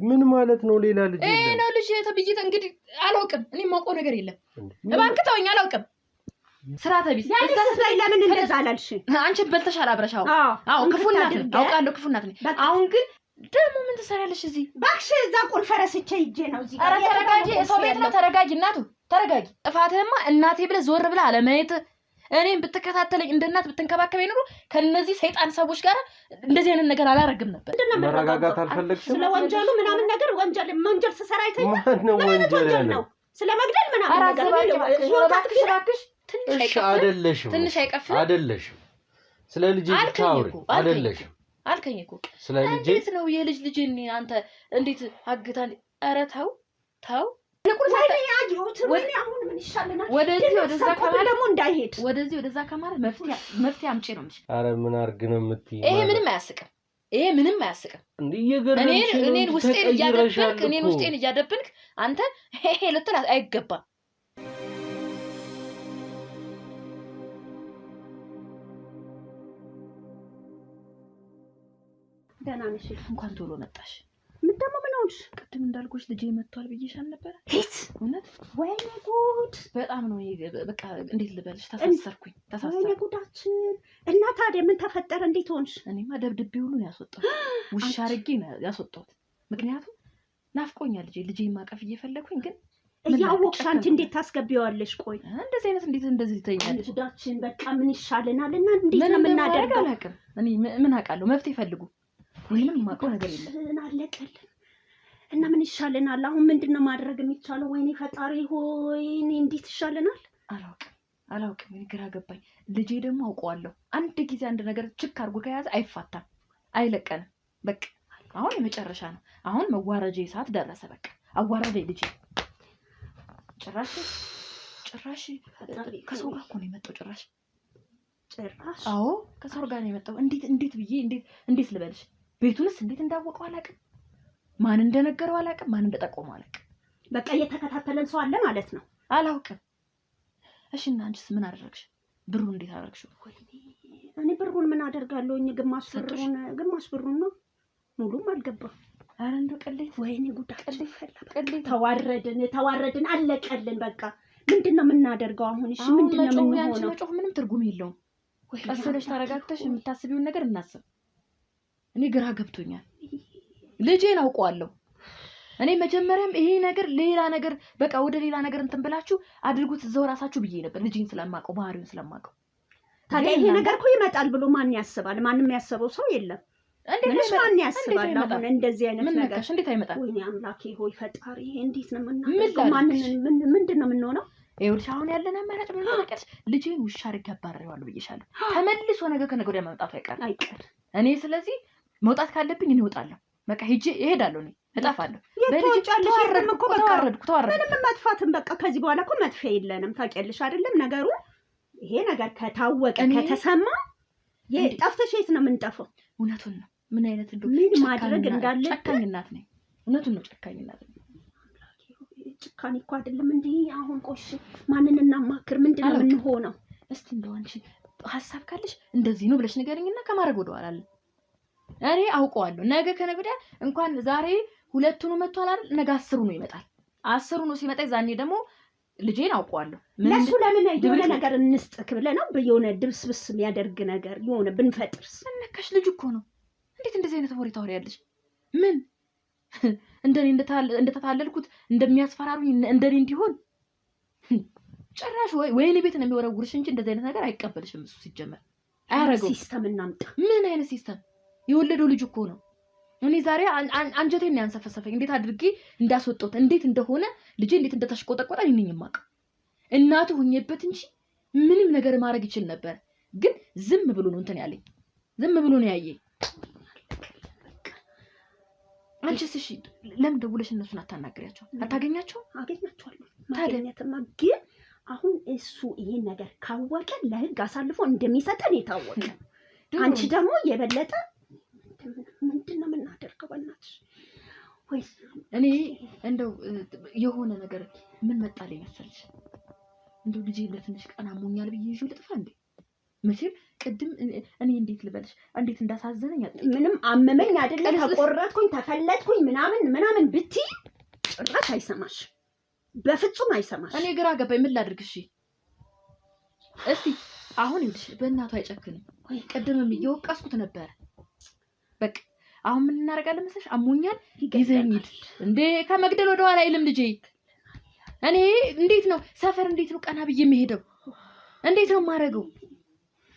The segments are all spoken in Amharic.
ምን ማለት ነው ሌላ ልጅ የለም ነው ልጅ ተብይት እንግዲህ አላውቅም እኔ ማውቀው ነገር የለም እባክህ ተወኝ አላውቅም ስራ ተቢስ እዛ ላይ ለምን እንደዛ አላልሽ አንቺ በልተሻል አብረሻው አዎ ክፉናት አውቃለሁ ክፉናት አሁን ግን ደሞ ምን ትሰራለሽ እዚህ ባክሽ እዛ ቁልፍ ረስቼ ሂጄ ነው እዚህ አረ ተረጋጊ ሰው ቤት ነው ተረጋጊ እናቱ ተረጋጊ ጥፋትህማ እናቴ ብለ ዞር ብለ አለማየት እኔን ብትከታተለኝ እንደ እናት ብትንከባከበኝ ኑሮ ከነዚህ ሰይጣን ሰዎች ጋር እንደዚህ አይነት ነገር አላረግም ነበር መረጋጋት አልፈለግሽም ስለ ወንጀሉ ምናምን ነገር ወንጀል መንጀል ሰራይተኝ ነው ወንጀል ነው ስለ መግደል ምናምን ነገር ይወጣክሽ ትንሽ አይደለሽም ትንሽ አይቀፍም አይደለሽም ስለ ልጅ ታውሪ አይደለሽም አልከኝ እኮ ስለ ልጅ እንዴት ነው የልጅ አንተ እንዴት አግታን ኧረ ተው ለቁል ሳይለኝ አጂውት ወኔ አሁን ምን ይሻለናል ወደዚህ ወደዛ ከማለ ደግሞ እንዳይሄድ ወደዚህ ወደዛ ከማለ መፍትሄ አምጪ ነው እንጂ አረ ምን አርግ ነው የምትይ ይሄ ምንም አያስቅም እንዴ የገረመሽ እኔን ውስጤን እያደብንክ አንተ ሄ ልትል አይገባም ደህና ነሽ እንኳን ቶሎ መጣሽ ምን ደሞ ምን ሆንሽ ቅድም እንዳልኩሽ ልጄ መጥቷል ብዬሻል ነበር ሄት እውነት ወይኔ ጉድ በጣም ነው በቃ እንዴት ልበልሽ ተሳሰርኩኝ ወይኔ ጉዳችን እና ታዲያ ምን ተፈጠረ እንዴት ሆንሽ እኔማ ደብድቤ ሁሉ ነው ያስወጣው ውሻ አርጌ ነው ያስወጣሁት ምክንያቱም ናፍቆኛል ልጄ ማቀፍ እየፈለኩኝ ግን ያወቅሽ አንቺ እንዴት ታስገቢዋለሽ ቆይ እንደዚህ አይነት እንደዚህ ተይኛለሽ ጉዳችን በቃ ምን ይሻለናል እና እንዴት ነው የምናደርገው እኔ ምን አውቃለሁ መፍትሄ ፈልጉ ምንም ማቀው ነገር የለም አለቀልን እና ምን ይሻለናል አሁን ምንድነው ማድረግ የሚቻለው ወይኔ ፈጣሪ ሆይ እኔ እንዴት ይሻለናል አላውቅም ግራ ገባኝ ልጄ ደግሞ አውቀዋለሁ አንድ ጊዜ አንድ ነገር ችክ አርጎ ከያዘ አይፋታም አይለቀንም በቃ አሁን የመጨረሻ ነው አሁን መዋረጃ ሰዓት ደረሰ በቃ አዋረደኝ ልጄ ጭራሽ ከሰው ጋር እኮ ነው የመጣው ጭራሽ አዎ ከሰው ጋር ነው የመጣው እንዴት ብዬ እንዴት ልበልሽ ቤቱንስ እንዴት እንዳወቀው አላውቅም ማን እንደነገረው አላውቅም ማን እንደጠቆመው አላውቅም በቃ እየተከታተለን ሰው አለ ማለት ነው አላውቅም እሺ እና አንቺስ ምን አደረግሽ ብሩን እንዴት አደረግሽው እኔ ብሩን ምን አደርጋለሁኝ ግማሽ ብሩን ነው ሙሉም አልገባም አረ እንደው ቀልድ ወይኔ ጉዳችን ቀልድ ተዋረድን አለቀልን በቃ ምንድነው የምናደርገው አሁን እሺ ምንድነው የምንሆነው መጮህ ምንም ትርጉም የለውም ቀስለሽ ተረጋግተሽ የምታስቢውን ነገር እናስብ እኔ ግራ ገብቶኛል ልጄን አውቀዋለሁ እኔ መጀመሪያም ይሄ ነገር ሌላ ነገር በቃ ወደ ሌላ ነገር እንትን ብላችሁ አድርጉት ዘው ራሳችሁ ብዬ ነበር ልጄን ስለማቀው ባህሪውን ስለማቀው ታዲያ ይሄ ነገር እኮ ይመጣል ብሎ ማን ያስባል ማንም ያሰበው ሰው የለም እንዴት ማን ያስባል አሁን እንደዚህ አይነት ነገር እንዴት አይመጣም ወይኔ አምላኬ ሆይ ፈጣሪ እንዴት ነው የምናደርገው ምንድነው የምንሆነው ይኸውልሽ አሁን ያለን አማራጭ ምን ነው በቃ ልጄን ውሻ አድርጌ አባረዋለሁ ብዬሻለሁ ተመልሶ ነገር ከነገ ወዲያ መምጣቱ አይቀር እኔ ስለዚህ መውጣት ካለብኝ እኔ እወጣለሁ በቃ ሂጄ እሄዳለሁ እኔ እጣፋለሁ ተዋረድኩ ምንም መጥፋትም በቃ ከዚህ በኋላ እኮ መጥፊያ የለንም ታውቂያለሽ አይደለም ነገሩ ይሄ ነገር ከታወቀ ከተሰማ የጠፍተሽ የት ነው የምንጠፋው እውነቱን ነው ምን አይነት እንደው ምን ማድረግ እንዳለ ጨካኝ እናት ነኝ እውነቱን ነው ጨካኝ እናት ነኝ ጭካኔ እኮ አይደለም እንዴ አሁን ቆሽ ማንን እናማክር ምንድነው የምንሆነው እስቲ እንደው አንቺ ሐሳብ ካለሽ እንደዚህ ነው ብለሽ ንገሪኝና ከማድረግ ወደ ኋላ አለ እኔ አውቀዋለሁ ነገ ከነገ ወዲያ እንኳን ዛሬ ሁለቱን መጥቷል አይደል ነገ 10 ነው ይመጣል 10 ነው ሲመጣ ዛኔ ደግሞ ልጄን አውቀዋለሁ ለሱ ለምን የሆነ ነገር እንስጥክ ብለ ነው በየሆነ ድብስብስ የሚያደርግ ነገር የሆነ ብንፈጥርስ ነካሽ ልጅ እኮ ነው እንዴት እንደዚህ አይነት ወሬ ታወሪያለሽ ምን እንደኔ እንደተታለልኩት እንደሚያስፈራሩኝ እንደኔ እንዲሆን ጭራሽ ወይኔ ቤት ነው የሚወረውርሽ እንጂ እንደዚህ አይነት ነገር አይቀበልሽም እሱ ሲጀመር አያረገው ሲስተም እናምጣ ምን አይነት ሲስተም የወለደው ልጅ እኮ ነው እኔ ዛሬ አንጀቴን ነው ያንሰፈሰፈኝ እንዴት አድርጌ እንዳስወጣሁት እንዴት እንደሆነ ልጄ እንዴት እንደተሽቆጠቆጠ እኔ ነኝ የማውቀው እናቱ ሁኜበት እንጂ ምንም ነገር ማድረግ ይችል ነበር ግን ዝም ብሎ ነው እንትን ያለኝ ዝም ብሎ ነው ያየኝ አንቺስ እሺ ለምን ደውለሽ እነሱን አታናግሪያቸው አታገኛቸው አገኛቸዋለሁ ማግኘትማ ግን አሁን እሱ ይሄን ነገር ካወቀ ለህግ አሳልፎ እንደሚሰጠን የታወቀ አንቺ ደግሞ የበለጠ ምንድነው የምናደርገው በእናትሽ ወይስ እኔ እንደው የሆነ ነገር ምን መጣልኝ መሰልሽ እንደው ልጄ ለትንሽ ቀን አሞኛል ብዬ ይዤው ልጥፋ እንዴ መቼም ቅድም እኔ እንዴት ልበልሽ እንዴት እንዳሳዘነኝ ምንም አመመኝ አይደለ ተቆረጥኩኝ ተፈለጥኩኝ ምናምን ብትይ ጭራሽ አይሰማሽ በፍጹም አይሰማሽ እኔ ግራ ገባኝ ምን ላድርግ እሺ እስቲ አሁን እንዴ በእናቱ አይጨክንም ቅድምም እየወቀስኩት ነበር በቃ አሁን ምን እናደርጋለን መሰለሽ አሞኛል ይዘኝድ እንዴ ከመግደል ወደ ኋላ አይልም ልጄ እኔ እንዴት ነው ሰፈር እንዴት ነው ቀና ብዬ የምሄደው እንዴት ነው ማረገው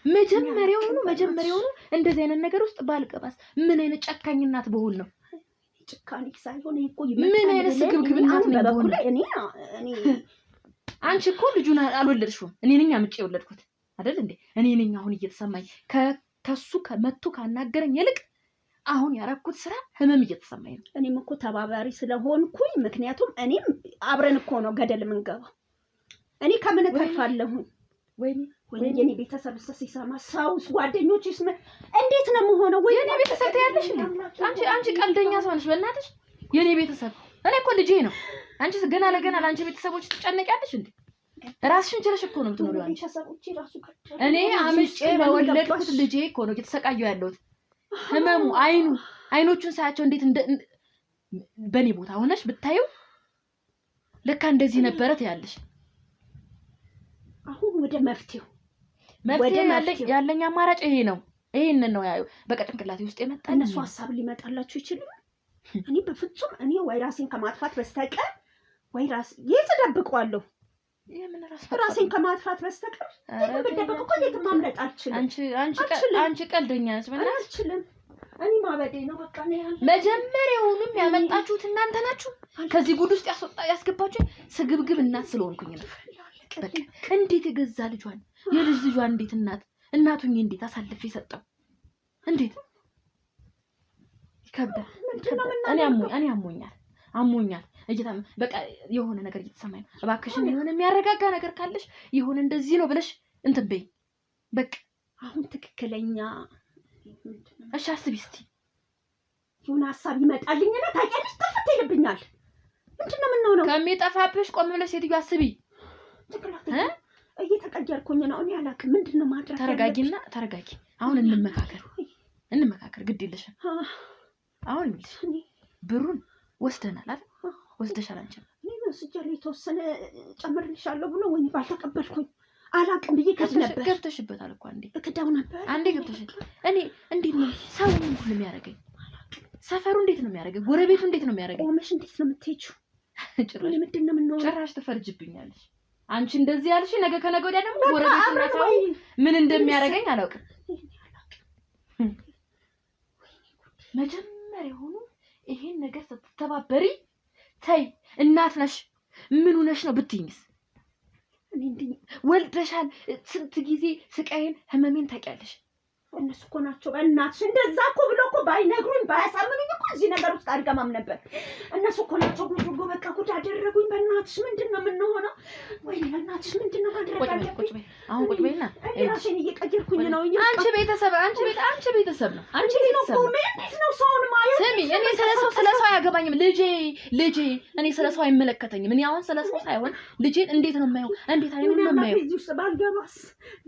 መጀመሪያውኑ እንደዚህ አይነት ነገር ውስጥ ባልቀባስ ምን አይነት ጨካኝ እናት በሆን ነው ጭካኔ ሳይሆን እኮ ምን አይነት ስግብግብ እናት ነው በበኩል እኔ አንቺ እኮ ልጁን አልወለድሽውም እኔ ነኝ አምጬ የወለድኩት አይደል እንዴ እኔ ነኝ አሁን እየተሰማኝ ከሱ ከመቱ ካናገረኝ ይልቅ አሁን ያረኩት ስራ ህመም እየተሰማኝ ነው እኔም እኮ ተባባሪ ስለሆንኩኝ ምክንያቱም እኔም አብረን እኮ ነው ገደል መንገባው እኔ ከምን ተርፋለሁ ወይ የኔ ቤተሰብ ሲሰማ ሰውስ ጓደኞች ይስማ እንዴት ነው የምሆነው ወይ የኔ ቤተሰብ ታያለሽ አንቺ ቀልደኛ ሰው ነሽ በእናትሽ የኔ ቤተሰብ እኔ እኮ ልጄ ነው አንቺ ገና ለገና ለአንቺ ቤተሰቦች ትጨነቂያለሽ እንዴ ራስሽን ችለሽ እኮ ነው የምትኖሪው አንቺ እኔ አምጬ በወለድኩት ልጄ እኮ ነው እየተሰቃየሁ ያለሁት ህመሙ አይኖቹን ሳያቸው እንዴት በኔ ቦታ ሆነሽ ብታዩ ለካ እንደዚህ ነበረ ትያለሽ አሁን ወደ መፍትሄው ያለኝ አማራጭ ይሄ ነው ይሄንን ነው ያዩ በቃ ጭንቅላቴ ውስጥ የመጣ እነሱ ሐሳብ ሊመጣላችሁ ይችላል እኔ በፍጹም እኔ ወይ ራሴን ከማጥፋት በስተቀር ወይ የተደብቀዋለሁ ራሴን ከማጥፋት በስተቀር በደብቀው እኮ ማምለጥ አልችልም አንቺ ቀልደኛ ነሽ አልችልም እኔ ማበዴ ነው በቃ ነው ያለው መጀመሪያውንም ያመጣችሁት እናንተ ናችሁ ከዚህ ጉድ ውስጥ ያስገባችሁ ስግብግብ እናት ስለሆንኩኝ ነው በቃ እንዴት የገዛ ልጇን የልጅ ልጇን እንዴት እናቱኝ እንዴት አሳልፌ ሰጠው እንዴት ይከብዳል እኔ አሞኛል እየታም በቃ የሆነ ነገር እየተሰማኝ ነው እባክሽን የሆነ የሚያረጋጋ ነገር ካለሽ የሆነ እንደዚህ ነው ብለሽ እንትን በይ በቃ አሁን ትክክለኛ እሺ አስቢ እስቲ የሆነ ሐሳብ ይመጣልኝና ታውቂያለሽ ተፈተ ይልብኛል ምንድነው የምንሆነው ከሚጠፋብሽ ቆም ብለሽ ሴትዮ አስቢ እየተቀየርኩኝ ነው እኔ አላውቅም ምንድነው ማድረግ ተረጋጊ አሁን እንመካከር ግድ የለሽም አሁን ይልሽ ብሩን ወስደናል አይደል ወስደሻል አንቺ እኔ ወስጃለሁ የተወሰነ ጨምርልሻለሁ ብሎ ወይ ባልተቀበልኩኝ አላውቅም ብዬ ነበር ገብተሽበታል እኮ እከዳው ነበር አንዴ ገብተሽ እኔ እንዴት ነው ሰው ምን ሁሉ የሚያረጋኝ ሰፈሩ እንዴት ነው የሚያረጋኝ ጎረቤቱ እንዴት ነው የሚያረጋኝ ቆመሽ እንዴት ነው የምትሄጂው ጭራሽ ምንድነው የምንሆነው ጭራሽ ተፈርጅብኛለሽ አንቺ እንደዚህ ያልሽ ነገ ከነገ ወዲያ ደግሞ ጎረቤቱና ሰው ምን እንደሚያረጋኝ አላውቅም መጀመሪያ ሆኖ ይሄን ነገር ስትተባበሪ ተይ እናት ነሽ ምን ሆነሽ ነው ብትይኝስ እኔ እንዴ ወልደሻል ስንት ጊዜ ስቃይን ህመሜን ታውቂያለሽ እነሱ እኮ ናቸው በእናትሽ እንደዛ እኮ ብሎ እኮ ባይነግሩኝ ባያሳምኑኝ እኮ እዚህ ነገር ውስጥ አልገባም ነበር እነሱ እኮ ናቸው ጉጉ በቃ ጉድ አደረጉኝ በእናትሽ ምንድነው የምንሆነው ወይ በእናትሽ ምንድነው ማድረግ አለብኝ አሁን ቁጭ በይና ራሴን እየቀየርኩኝ ነው አንቺ ቤተሰብ ነው አንቺ ቤተሰብ ነው እንዴት ነው ሰውን ማየው ስሚ እኔ ስለሰው አያገባኝም ልጄ እኔ ስለሰው አይመለከተኝም እኔ አሁን ስለሰው ሳይሆን ልጄን እንዴት ነው የማየው እንዴት አይኑን ነው የማየው እዚህ ውስጥ ባልገባስ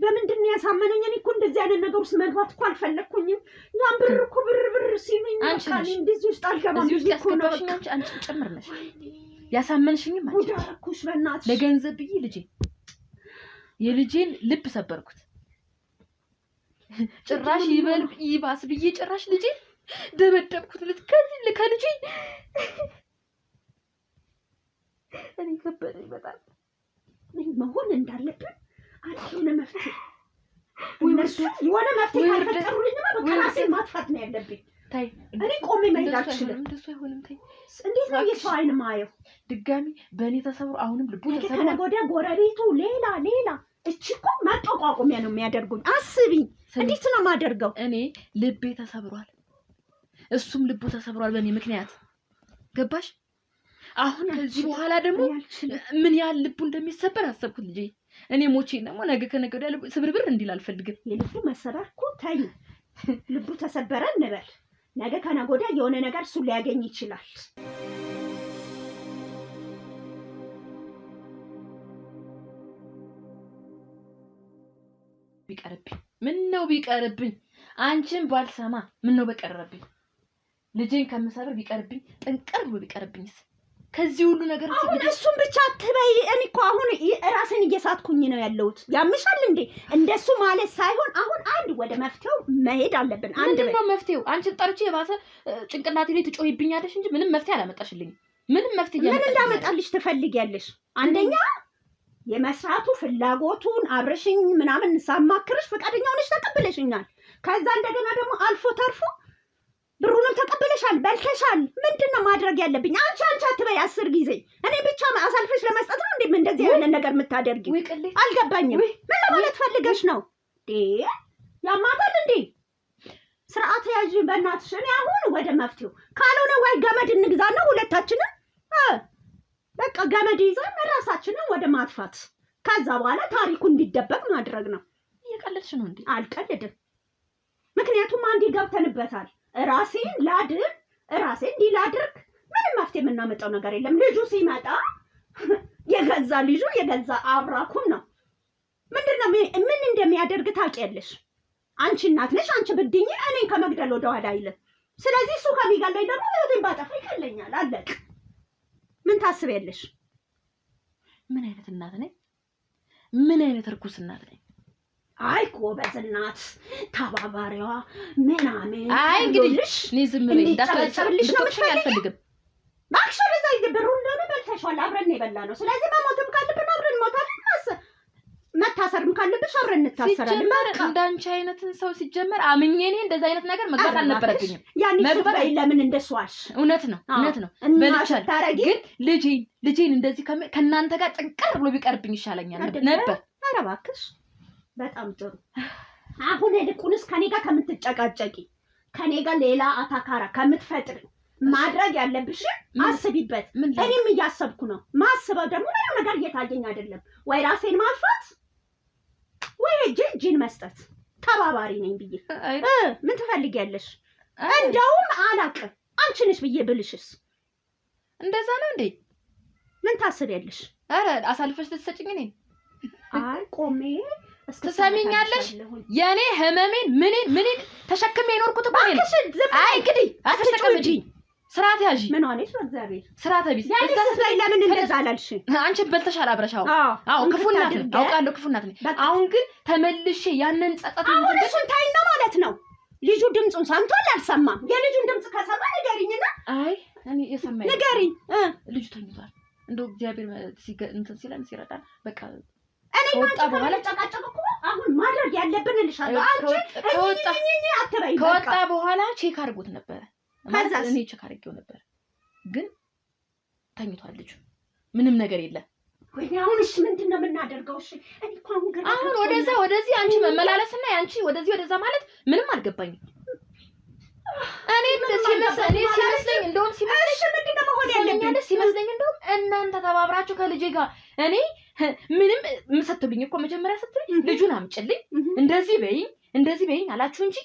በምንድነው ያሳመነኝ እኔ እኮ እንደዚህ አይነት ነገር ውስጥ መግባት እኮ አልፈለኩኝም ያን ብር እኮ ብር ሲሉኝ አንቺ እንደዚህ ውስጥ አልገባም እዚህ ውስጥ ያስገባሽኝ አንቺ ጭምር ነሽ ያሳመንሽኝም አንቺ ጉዳኩሽ በእናትሽ ለገንዘብ ብዬ የልጄን ልብ ሰበርኩት ጭራሽ ይባስ ብዬ ጭራሽ ልጄ ደበደብኩት ከልጄ እኔ ከበደኝ በጣም መሆን እንዳለብን የሆነ መፍትሄ እነሱ የሆነ መፍትሄ ካልፈጠሩልኝማ በቃ ራሴን ማጥፋት ነው ያለብኝ ታይ እኔ ቆሜ መሄድ አልችልም እንደሱ አይሆንም ታይ እንዴት ነው የሰው አይን ማየው ድጋሚ በእኔ ተሰብሮ አሁንም ልቡ ተሰብሮ ከነገ ወዲያ ጎረቤቱ ሌላ እቺ እኮ ማጠቋቋሚያ ነው የሚያደርጉኝ አስቢ እንዴት ነው የማደርገው እኔ ልቤ ተሰብሯል እሱም ልቡ ተሰብሯል በእኔ ምክንያት ገባሽ አሁን ከዚህ በኋላ ደግሞ ምን ያህል ልቡ እንደሚሰበር አሰብኩት ልጄ እኔ ሞቼ ደግሞ ነገ ከነገ ወዲያ ስብርብር እንዲል አልፈልግም የልቡ መሰበር እኮ ታይ ልቡ ተሰበረ እንበል ነገ ከነገ ወዲያ የሆነ ነገር እሱ ሊያገኝ ይችላል ቢቀርብኝ አንቺን ባልሰማ ምን ነው በቀረብኝ ልጄን ከምሰብር ቢቀርብኝ ጥንቅር ብሎ ቢቀርብኝስ ከዚህ ሁሉ ነገር እሱን ብቻ አትበይ እኔ እኮ አሁን ራሴን እየሳትኩኝ ነው ያለሁት ያምሻል እንዴ እንደሱ ማለት ሳይሆን አሁን አንድ ወደ መፍትሄው መሄድ አለብን አንድ ነው መፍትሄው አንቺን ጠርቼ የባሰ ጭንቅላቴ ላይ ትጮይብኛለሽ እንጂ ምንም መፍትሄ አላመጣሽልኝ ምንም መፍትሄ ምን እንዳመጣልሽ ትፈልጊያለሽ አንደኛ የመስራቱ ፍላጎቱን አብረሽኝ ምናምን ሳማክርሽ ፈቃደኛ ሆነሽ ተቀበለሽኛል ከዛ እንደገና ደግሞ አልፎ ተርፎ ብሩንም ተቀበለሻል በልተሻል ምንድነው ማድረግ ያለብኝ አንቺ አትበይ 10 ጊዜ እኔ ብቻ አሳልፈሽ ለመስጠት ነው እንዴ እንደዚህ ያለ ነገር የምታደርጊው አልገባኝም ምን ለማለት ፈልገሽ ነው ያማታል እንዴ ስርዓት ያዥ በእናትሽ እኔ አሁን ወደ መፍትሄው ካልሆነ ወይ ገመድ እንግዛና ሁለታችንም በቃ ገመድ ይዘን ራሳችንን ወደ ማጥፋት ከዛ በኋላ ታሪኩ እንዲደበቅ ማድረግ ነው እየቀለድሽ ነው እንዴ አልቀልድም ምክንያቱም አንዴ ገብተንበታል ራሴን ላድርግ ምንም መፍትሄ የምናመጣው ነገር የለም ልጁ ሲመጣ የገዛ ልጁ የገዛ አብራኩን ነው ምንድነው ምን እንደሚያደርግ ታውቂያለሽ አንቺ እናት ነሽ አንቺ ብድኝ እኔን ከመግደል ወደ ኋላ አይልም ስለዚህ እሱ ከሚገለኝ ደግሞ እኔን ባጠፋ ይቀለኛል አለቅ ምን ታስቢያለሽ ምን አይነት እናት ነኝ ምን አይነት እርኩስ እናት ነኝ አይ ጎበዝ እናት ተባባሪዋ ምናምን አይ እንግዲህ እኔ ዝም ብለኝ እንዳትጨብልሽ ነው አልፈልግም ማክሽ ለዛ ይብሩን ነው በልተሻል አብረን የበላነው ስለዚህ መሞትም ካለብን አብረን ሞታለን መታሰርም ካለብሽ አብረን እንታሰራለን በቃ እንዳንቺ አይነትን ሰው ሲጀመር አምኜ እኔ እንደዛ አይነት ነገር መግባት አልነበረብኝም መግባት ለምን እንደሷሽ እውነት ነው በልቻል ግን ልጄን እንደዚህ ከናንተ ጋር ጥንቅር ብሎ ቢቀርብኝ ይሻለኛል ነበር ኧረ እባክሽ በጣም ጥሩ አሁን ልቁንስ ከኔ ጋር ከምትጨቃጨቂ ከኔ ጋር ሌላ አታካራ ከምትፈጥሪ ማድረግ ያለብሽ አስቢበት እኔም እያሰብኩ ነው ማስበው ደግሞ ምንም ነገር እየታየኝ አይደለም ወይ ራሴን ማጥፋት ወይ ጂን መስጠት ተባባሪ ነኝ ብዬ ምን ትፈልጊያለሽ እንደውም አላቅም አንቺ ነሽ ብዬ ብልሽስ እንደዛ ነው እንዴ ምን ታስቢያለሽ ኧረ አሳልፈሽ ልትሰጪኝ ነኝ አይ ቆሜ ትሰሚኛለሽ የኔ ህመሜን ምን ተሸክሜ የኖርኩት እኮ ነኝ አይ እንግዲህ አትተቀመጪ ስርዓት ያዢ ምን ሆነሽ በእግዚአብሔር ስርዓት ቢስ ያንቺስ ላይ ለምን እንደዛ አላልሽ አንቺ በልተሻል አብረሻው አዎ ክፉናት አውቃለሁ ክፉናት ነኝ አሁን ግን ተመልሼ ያንን ጸጸት አሁን እሱን ታይና ማለት ነው ልጁ ድምጹን ሰምቷል አልሰማም የልጁን ድምጽ ከሰማ ንገሪኝና አይ እኔ የሰማኝ ንገሪኝ ልጁ ተኝቷል እንደው እግዚአብሔር እንትን ሲለን ሲረዳን በቃ እኔ ወጣ በኋላ ተቃጨቀኩ አሁን ማድረግ ያለብን ልሻለሁ አንቺ ከወጣ በኋላ ቼክ አድርጎት ነበር ማለት እኔ ቼክ አድርጌው ነበር ግን ተኝቷል ልጁ ምንም ነገር የለም ወይ አሁንስ ምንድነው የምናደርገው እሺ እኔ እኮ አሁን ወደዚህ አንቺ መመላለስና አንቺ ወደዛ ማለት ምንም አልገባኝም እኔ ሲመስለኝ እንደውም ምንድነው መሆን ያለብኝ ሲመስለኝ እንደውም እናንተ ተባብራችሁ ከልጄ ጋር እኔ ምንም ምሰጥልኝ እኮ መጀመሪያ ስትልኝ ልጁን አምጭልኝ እንደዚህ በይኝ አላችሁ እንጂ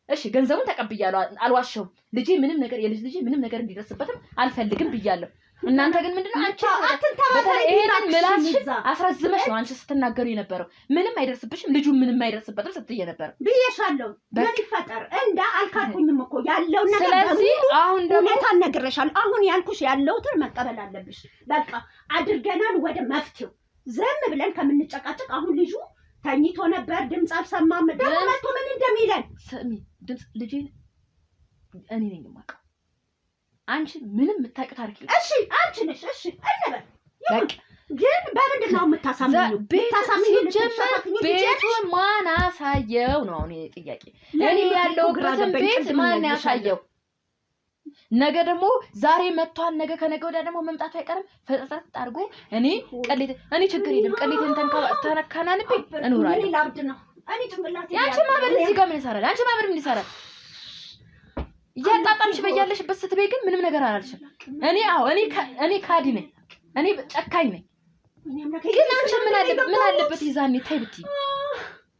እሺ ገንዘቡን ተቀብያለሁ አልዋሸሁም ልጄ ምንም ነገር የልጅ ልጄ ምንም ነገር እንዲደርስበትም አልፈልግም ብያለሁ እናንተ ግን ምንድነው አንቺ ይሄንን ምላስሽ አስረዝመሽ ነው አንቺ ስትናገሩ የነበረው ምንም አይደርስብሽም ልጁ ምንም አይደርስበትም ስትይ ነበር ብዬሻለሁ ምን ይፈጠር እንዳ አልካልኩኝም እኮ ያለው ነገር ስለዚህ አሁን ደግሞ ሁኔታ ነግሬሻለሁ አሁን ያልኩሽ ያለውትን መቀበል አለብሽ በቃ አድርገናል ወደ መፍትሄው ዘም ብለን ከምንጨቃጨቅ አሁን ልጁ ተኝቶ ነበር ድምጽ አልሰማም ደግሞ መጥቶ ምን እንደሚለን ስሚ ድምጽ ልጄ እኔ ነኝ የማውቀው አንቺ ምንም የምታውቂው ታሪክ እሺ አንቺ ነሽ እሺ እንበል በቃ ግን በምንድን ነው የምታሳምኚው ቤቱን ማን አሳየው ነው አሁን ጥያቄ እኔ ያለሁበትን ቤት ማን ያሳየው ነገ ደግሞ ዛሬ መጥቷል ነገ ከነገ ወዲያ ደግሞ መምጣቱ አይቀርም ፈጠጥ አድርጎ እኔ ችግር የለም ቀሌትን ተነካናንብኝ እኖራለሁ እኔ ላብድ ነው እኔ ጭንቅላቴ ያንቺ ማበል እዚህ ጋር ምን ይሰራል አንቺ ማበል ምን ይሰራል ያጣጣምሽ በያለሽበት ስትበይ ግን ምንም ነገር አላልሽም እኔ ካዲ ነኝ እኔ ጨካኝ ነኝ ግን አንቺ ምን አለበት ይዛኔ ታይ ብትይ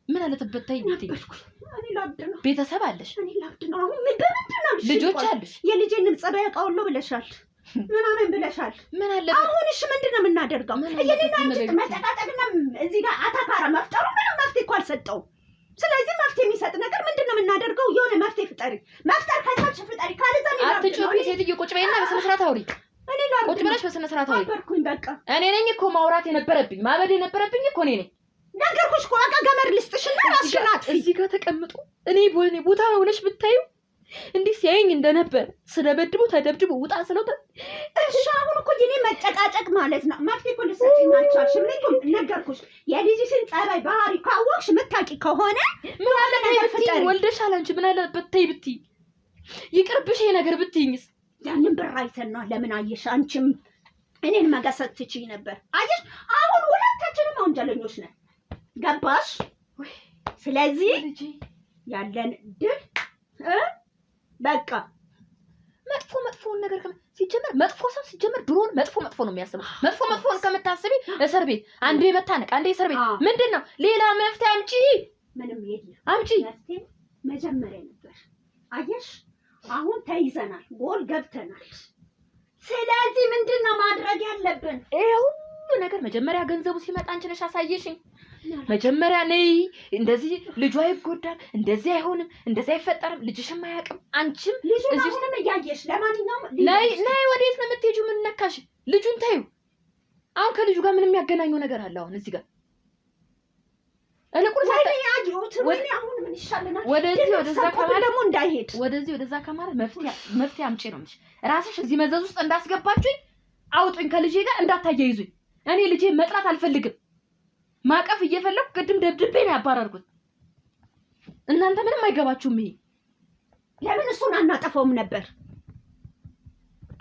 ምን አለበት ታይ ብትይ እኔ ላብድ ነው ቤተሰብ አለሽ እኔ ላብድ ነው አሁን ምንድን ነው ልጆች አለሽ የልጄን ንብጸባ ያውቃውሎ ብለሻል ምናምን ብለሻል ምን አለበት አሁን እሺ ምንድነው የምናደርገው የኔና አንቺ መጨቃጨቅና እዚህ ጋር አታካራ መፍጠሩ ምንም መፍትሄ እኮ አልሰጠው ስለዚህ መፍትሄ የሚሰጥ ነገር ምንድነው የምናደርገው? የሆነ መፍትሄ ፍጠሪ። መፍጠር ከቻልሽ ፍጠሪ፣ ካልዛ ነው አትጮፊ። ሴትዮ ቁጭ በይና በስነ ስርዓት አውሪ። እኔ ላውራ ቁጭ ብለሽ በስነ ስርዓት አውሪ። አበርኩኝ በቃ። እኔ ነኝ እኮ ማውራት የነበረብኝ ማበድ የነበረብኝ እኮ እኔ ነኝ። ነገርኩሽ እኮ አቃ ገመድ ልስጥሽና ራስሽን አጥፊ። እዚህ ጋር ተቀምጡ እኔ ቦታ ሆነሽ ብታዩ እንዲህ ሲያየኝ እንደነበር ስለበድቡ ተደብድቡ ውጣ ስለውጣ። እሺ አሁን እኮ የኔ መጨቃጨቅ ማለት ነው መፍትሄ እኮ ልትሰጪኝ አልቻልሽም። ነገርኩሽ የልጅሽን ጸባይ ባህሪ ካወቅሽ የምታውቂ ከሆነ ምን አለ ነገር ወልደሻል አንቺ ምን አለበት ተይ ብትይ ይቅርብሽ ይሄ ነገር ብትይኝስ? ያንን ብር አይተን ነው ለምን አየሽ? አንቺም እኔን መገሰት ትችይ ነበር። አየሽ አሁን ሁለታችንም ወንጀለኞች ነን። ገባሽ? ስለዚህ ያለን ድል በቃ መጥፎውን ነገር ሲጀመር መጥፎ ሰው ሲጀመር ድሮን መጥፎ ነው የሚያስበው። መጥፎን ከምታስቢ እስር ቤት አንዴ መታነቅ አንዴ እስር ቤት ምንድነው? ሌላ መፍትሄ አምጪ። ምንም የለም አምጪ። መፍትሄ መጀመሪያ ነበር። አየሽ አሁን ተይዘናል፣ ጎል ገብተናል። ስለዚህ ምንድነው ማድረግ ያለብን? ይሄው ነገር መጀመሪያ ገንዘቡ ሲመጣ አንቺ ነሽ አሳየሽኝ። መጀመሪያ ነይ እንደዚህ ልጇ ይጎዳል፣ እንደዚህ አይሆንም፣ እንደዚህ አይፈጠርም፣ ልጅሽም አያውቅም፣ አንቺም እዚህ ምን እያየሽ? ለማንኛውም ነይ ወዴት ነው የምትሄጂው? ምን ነካሽ? ልጁን ታዩ። አሁን ከልጁ ጋር ምንም የሚያገናኘው ነገር አለ? አሁን እዚህ ጋር እልቁን ወይኔ አሁን ምን ይሻለናል? ወደዚህ ወደዛ ከማለት ደግሞ እንዳይሄድ ወደዚህ ወደዛ ከማለት መፍትሄ አምጪ ነው የምልሽ። ራስሽ እዚህ መዘዝ ውስጥ እንዳስገባችሁኝ አውጡኝ፣ ከልጄ ጋር እንዳታያይዙኝ። እኔ ልጄ መጥራት አልፈልግም። ማቀፍ እየፈለኩ ቅድም ደብድቤ ነው ያባረርኩት። እናንተ ምንም አይገባችሁም። ይሄ ለምን እሱን አናጠፋውም ነበር?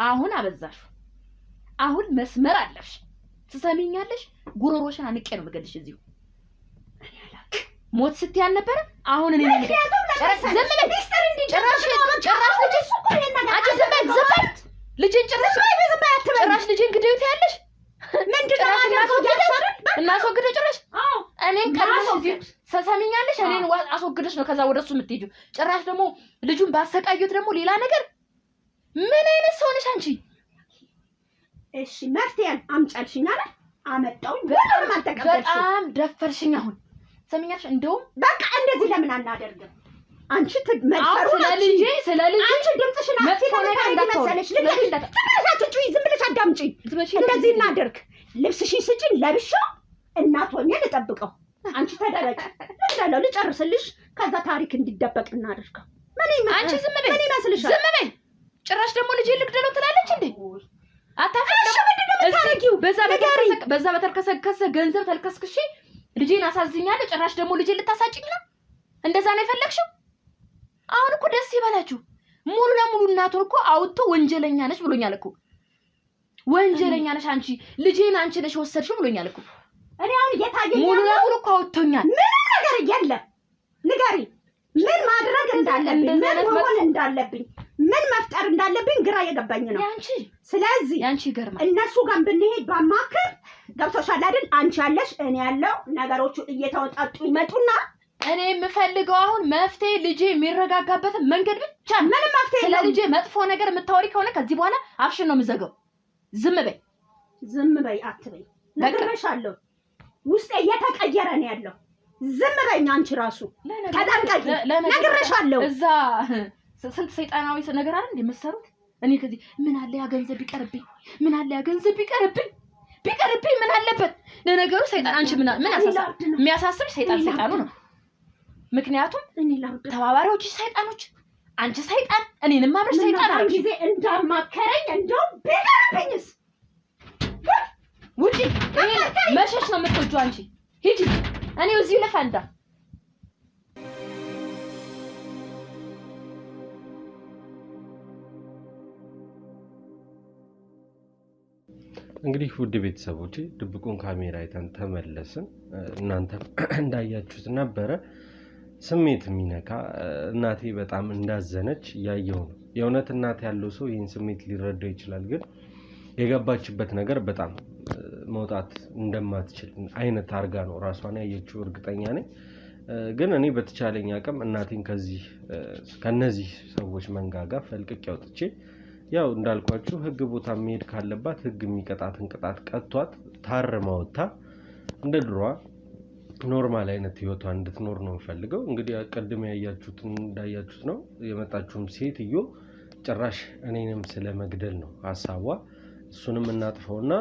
አሁን አበዛሽ። አሁን መስመር አለፍሽ። ትሰሚኛለሽ? ጉሮሮሽን አንቄ ነው የምገልሽ እዚሁ። ሞት ስትይ አልነበረ? አሁን እኔ ነኝ ጭራሽ ልጄን ግደዩት ያለሽ እናስወግደው ጭራሽ እኔን ሰሰሚኛለሽ። እኔን አስወግደሽ ነው ከዛ ወደሱ የምትሄጂው። ጭራሽ ደግሞ ልጁን ባሰቃዩት ደግሞ ሌላ ነገር። ምን አይነት ሰው ነሽ አንቺ? እሺ መፍትሄን አምጫልሽኝ አይደል? አመጣውኝ። በጣም ደፈርሽኝ። አሁን ሰሚኛለሽ? እንደውም በቃ እንደዚህ ለምን አናደርግም? አንቺ ትመልፈሩ ስለ ልጄ አንቺ ድምፅሽን አትሰለሽ። ልጅ ዝም ብለሽ አዳምጪ። እንደዚህ እናደርግ። ልብስሽን ስጪኝ ለብሻው እናት ሆኜ ልጠብቀው። አንቺ ተደረቂ እንዳለው ልጨርስልሽ። ከዛ ታሪክ እንዲደበቅ እናደርገው። አንቺ ዝም በይ። ምን ይመስልሻል? ዝም በይ። ጭራሽ ደግሞ ልጄ ልግደለው ትላለች እንዴ? በዛ በተርከሰከሰ ገንዘብ ተልከስክሽ ልጄን አሳዝኛለሁ። ጭራሽ ደግሞ ልጄን ልታሳጭኝ ነው? እንደዛ ነው የፈለግሽው? አሁን እኮ ደስ ይበላችሁ። ሙሉ ለሙሉ እናቱን እኮ አውጥቶ ወንጀለኛ ነሽ ብሎኛል እኮ። ወንጀለኛ ነሽ አንቺ፣ ልጄን አንቺ ነሽ ወሰድሽው ብሎኛል እኮ። እኔ አሁን እየታየኝ ሙሉ ለሙሉ እኮ አውጥቶኛል። ምንም ነገር የለም። ንገሪ፣ ምን ማድረግ እንዳለብኝ፣ ምን መሆን እንዳለብኝ፣ ምን መፍጠር እንዳለብኝ ግራ እየገባኝ ነው ያንቺ። ስለዚህ ያንቺ ይገርማል። እነሱ ጋር ብንሄድ ባማክር ገብቶሻል አይደል? አንቺ ያለሽ እኔ ያለው ነገሮቹ እየተወጣጡ ይመጡና እኔ የምፈልገው አሁን መፍትሄ ልጄ የሚረጋጋበትን መንገድ ብቻ። ምንም መፍትሄ ስለ ልጄ መጥፎ ነገር የምታወሪ ከሆነ ከዚህ በኋላ አፍሽን ነው የምዘጋው። ዝም በይ። ዝም በይ አትበይ። ነግሬሻለሁ፣ ውስጤ እየተቀየረ ነው ያለው። ዝም በይኝ አንቺ ራሱ ተጠንቀቂ። ነግሬሻለሁ። እዛ ስንት ሰይጣናዊ ነገር አይደል እንደምትሰሩት። እኔ ከዚህ ምን አለ ያ ገንዘብ ቢቀርብኝ፣ ምን አለ ያ ገንዘብ ቢቀርብኝ ምን አለበት? ለነገሩ ሰይጣን አንቺ ምን ያሳስብ? የሚያሳስብ ሰይጣኑ ነው። ምክንያቱም ተባባሪዎች ሰይጣኖች፣ አንቺ ሰይጣን፣ እኔንም አብረሽ ሰይጣን አርጊ። ጊዜ እንዳማከረኝ እንደው ቢቀርብኝስ? ውጪ። መሸሽ ነው የምትወጂው አንቺ። ሂጂ። እኔ እዚሁ ልፈንዳ። እንግዲህ ውድ ቤተሰቦቼ ድብቁን ካሜራ አይተን ተመለስን። እናንተ እንዳያችሁት ነበረ። ስሜት የሚነካ እናቴ በጣም እንዳዘነች ያየው ነው። የእውነት እናት ያለው ሰው ይህን ስሜት ሊረዳው ይችላል። ግን የገባችበት ነገር በጣም መውጣት እንደማትችል አይነት አርጋ ነው ራሷን ያየችው፣ እርግጠኛ ነኝ። ግን እኔ በተቻለኝ አቅም እናቴን ከነዚህ ሰዎች መንጋጋ ፈልቅቄ አውጥቼ ያው እንዳልኳችሁ ህግ ቦታ መሄድ ካለባት ህግ የሚቀጣትን ቅጣት ቀጥቷት ታርማ ወጣ እንደ ድሮዋ ኖርማል አይነት ህይወቷን እንድትኖር ነው ፈልገው። እንግዲህ ቀድም ያያችሁት እንዳያችሁት ነው የመጣችውም ሴትዮ ጭራሽ እኔንም ስለመግደል ነው ሐሳቧ። እሱንም እናጥፈውና